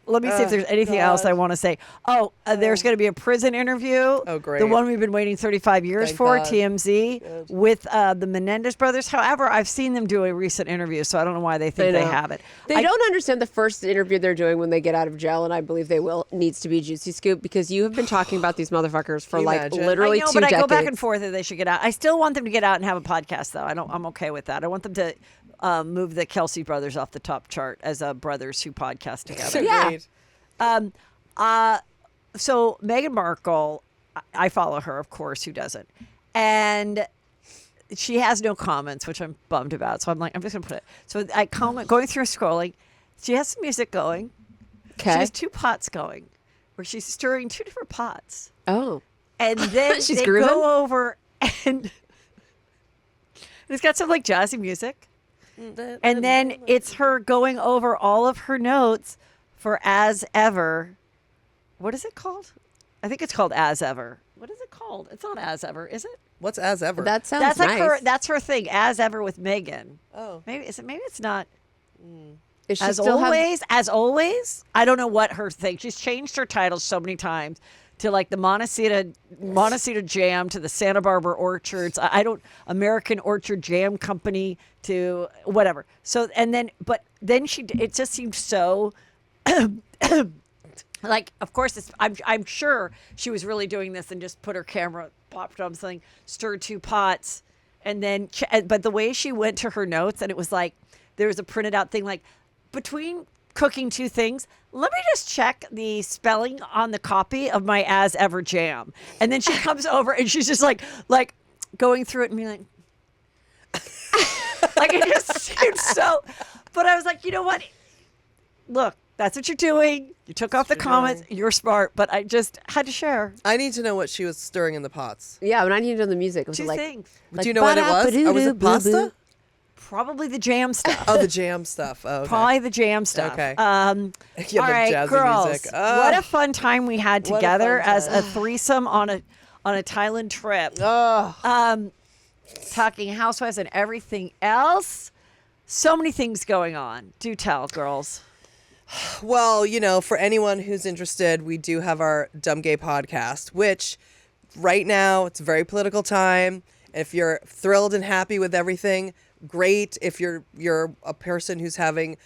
let me see if there's anything else I want to say. Oh, there's going to be a prison interview. Oh, great. The one we've been waiting 35 years Thank for, God. TMZ, with the Menendez brothers. However, I've seen them do a recent interview, so I don't know why they think I they know. have it. They don't understand the first interview they're doing when they get out of jail, and I believe they will, needs to be Juicy Scoop, because you have been talking about these motherfuckers for you like imagine? literally I know, 2 but I decades. go back and forth if they should get out. I still want them to get out and have a podcast, though. I'm okay with that. I want them to move the Kelsey brothers off the top chart as brothers who podcast together. Yeah. Great. So Meghan Markle, I follow her, of course. Who doesn't? And she has no comments, which I'm bummed about. So I'm like, I'm just gonna put it. So I comment going through scrolling. She has some music going. She Okay. has 2 pots going, where she's stirring 2 different pots. Oh. And then She's they grooving? go over and it's got some like jazzy music. And then it's her going over all of her notes for As Ever. What is it called? I think it's called As Ever. What is it called? It's not As Ever, is it? What's as ever? That sounds That's like nice. that's her thing. As Ever with Megan. Oh. Maybe it's not Is she As still Always. As Always. I don't know what her thing. She's changed her titles so many times to like the Montecito Jam to the Santa Barbara Orchards. I don't American Orchard Jam Company to whatever. So but then it just seemed so like, of course, I'm sure she was really doing this and just put her camera, popped on something, stirred 2 pots, and then, but the way she went to her notes, and it was like, there was a printed out thing like, between cooking 2 things, let me just check the spelling on the copy of my As Ever jam. And then she comes over and she's just like going through it and being like, like it just seemed so, but I was like, you know what? Look, that's what you're doing. You took off the comments. You're smart, but I just had to share. I need to know what she was stirring in the pots. Yeah, but I need to know the music. Was 2 it like, things. Do you know what it was? Or was it pasta? Probably the jam stuff. Oh, the jam stuff. Oh, okay. Probably the jam stuff. Okay. All Yeah, the right, jazzy girls. music. What Oh. a fun time we had What a together fun as time. a threesome on a Thailand trip. Oh. Talking Housewives and everything else. So many things going on. Do tell, girls. Well, for anyone who's interested, we do have our Dumb Gay podcast, which right now it's a very political time. If you're thrilled and happy with everything, great. If you're a person who's having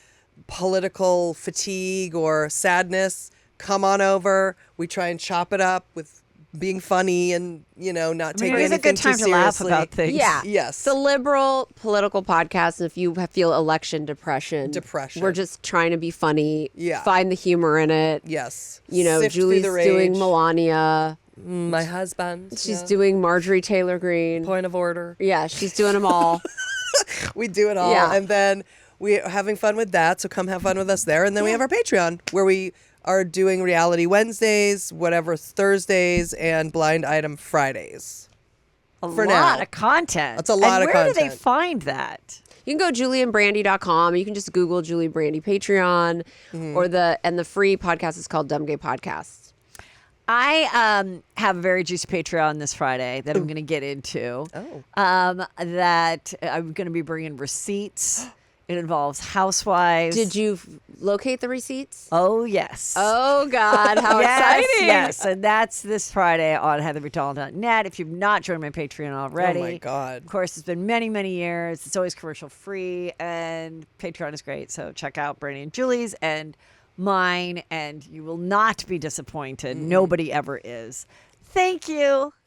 political fatigue or sadness, come on over. We try and chop it up with being funny and, not taking it's anything a good time too to laugh seriously. about things. Yeah. Yes. It's a liberal political podcast. And if you feel election depression, we're just trying to be funny. Yeah. Find the humor in it. Yes. Sift through Julie's the doing rage. Melania. My husband. She's doing Marjorie Taylor Greene. Point of order. Yeah, she's doing them all. We do it all. Yeah. And then we're having fun with that. So come have fun with us there. And then we have our Patreon where we are doing Reality Wednesdays, whatever Thursdays, and Blind Item Fridays. For lot now. of content. That's a lot and of where do they content. find that? You can go julianbrandy.com. You can just Google Julie Brandy Patreon, or the free podcast is called Dumb Gay Podcasts. I have a very juicy Patreon this Friday that I'm going to get into. That I'm going to be bringing receipts. It involves Housewives. Did you locate the receipts? Oh, yes. Oh, God, how yes, exciting. yes. And that's this Friday on heathermcdonald.net. If you've not joined my Patreon already. Oh, my God. Of course, it's been many, many years. It's always commercial free, and Patreon is great. So check out Brandy and Julie's and mine, and you will not be disappointed. Nobody ever is. Thank you.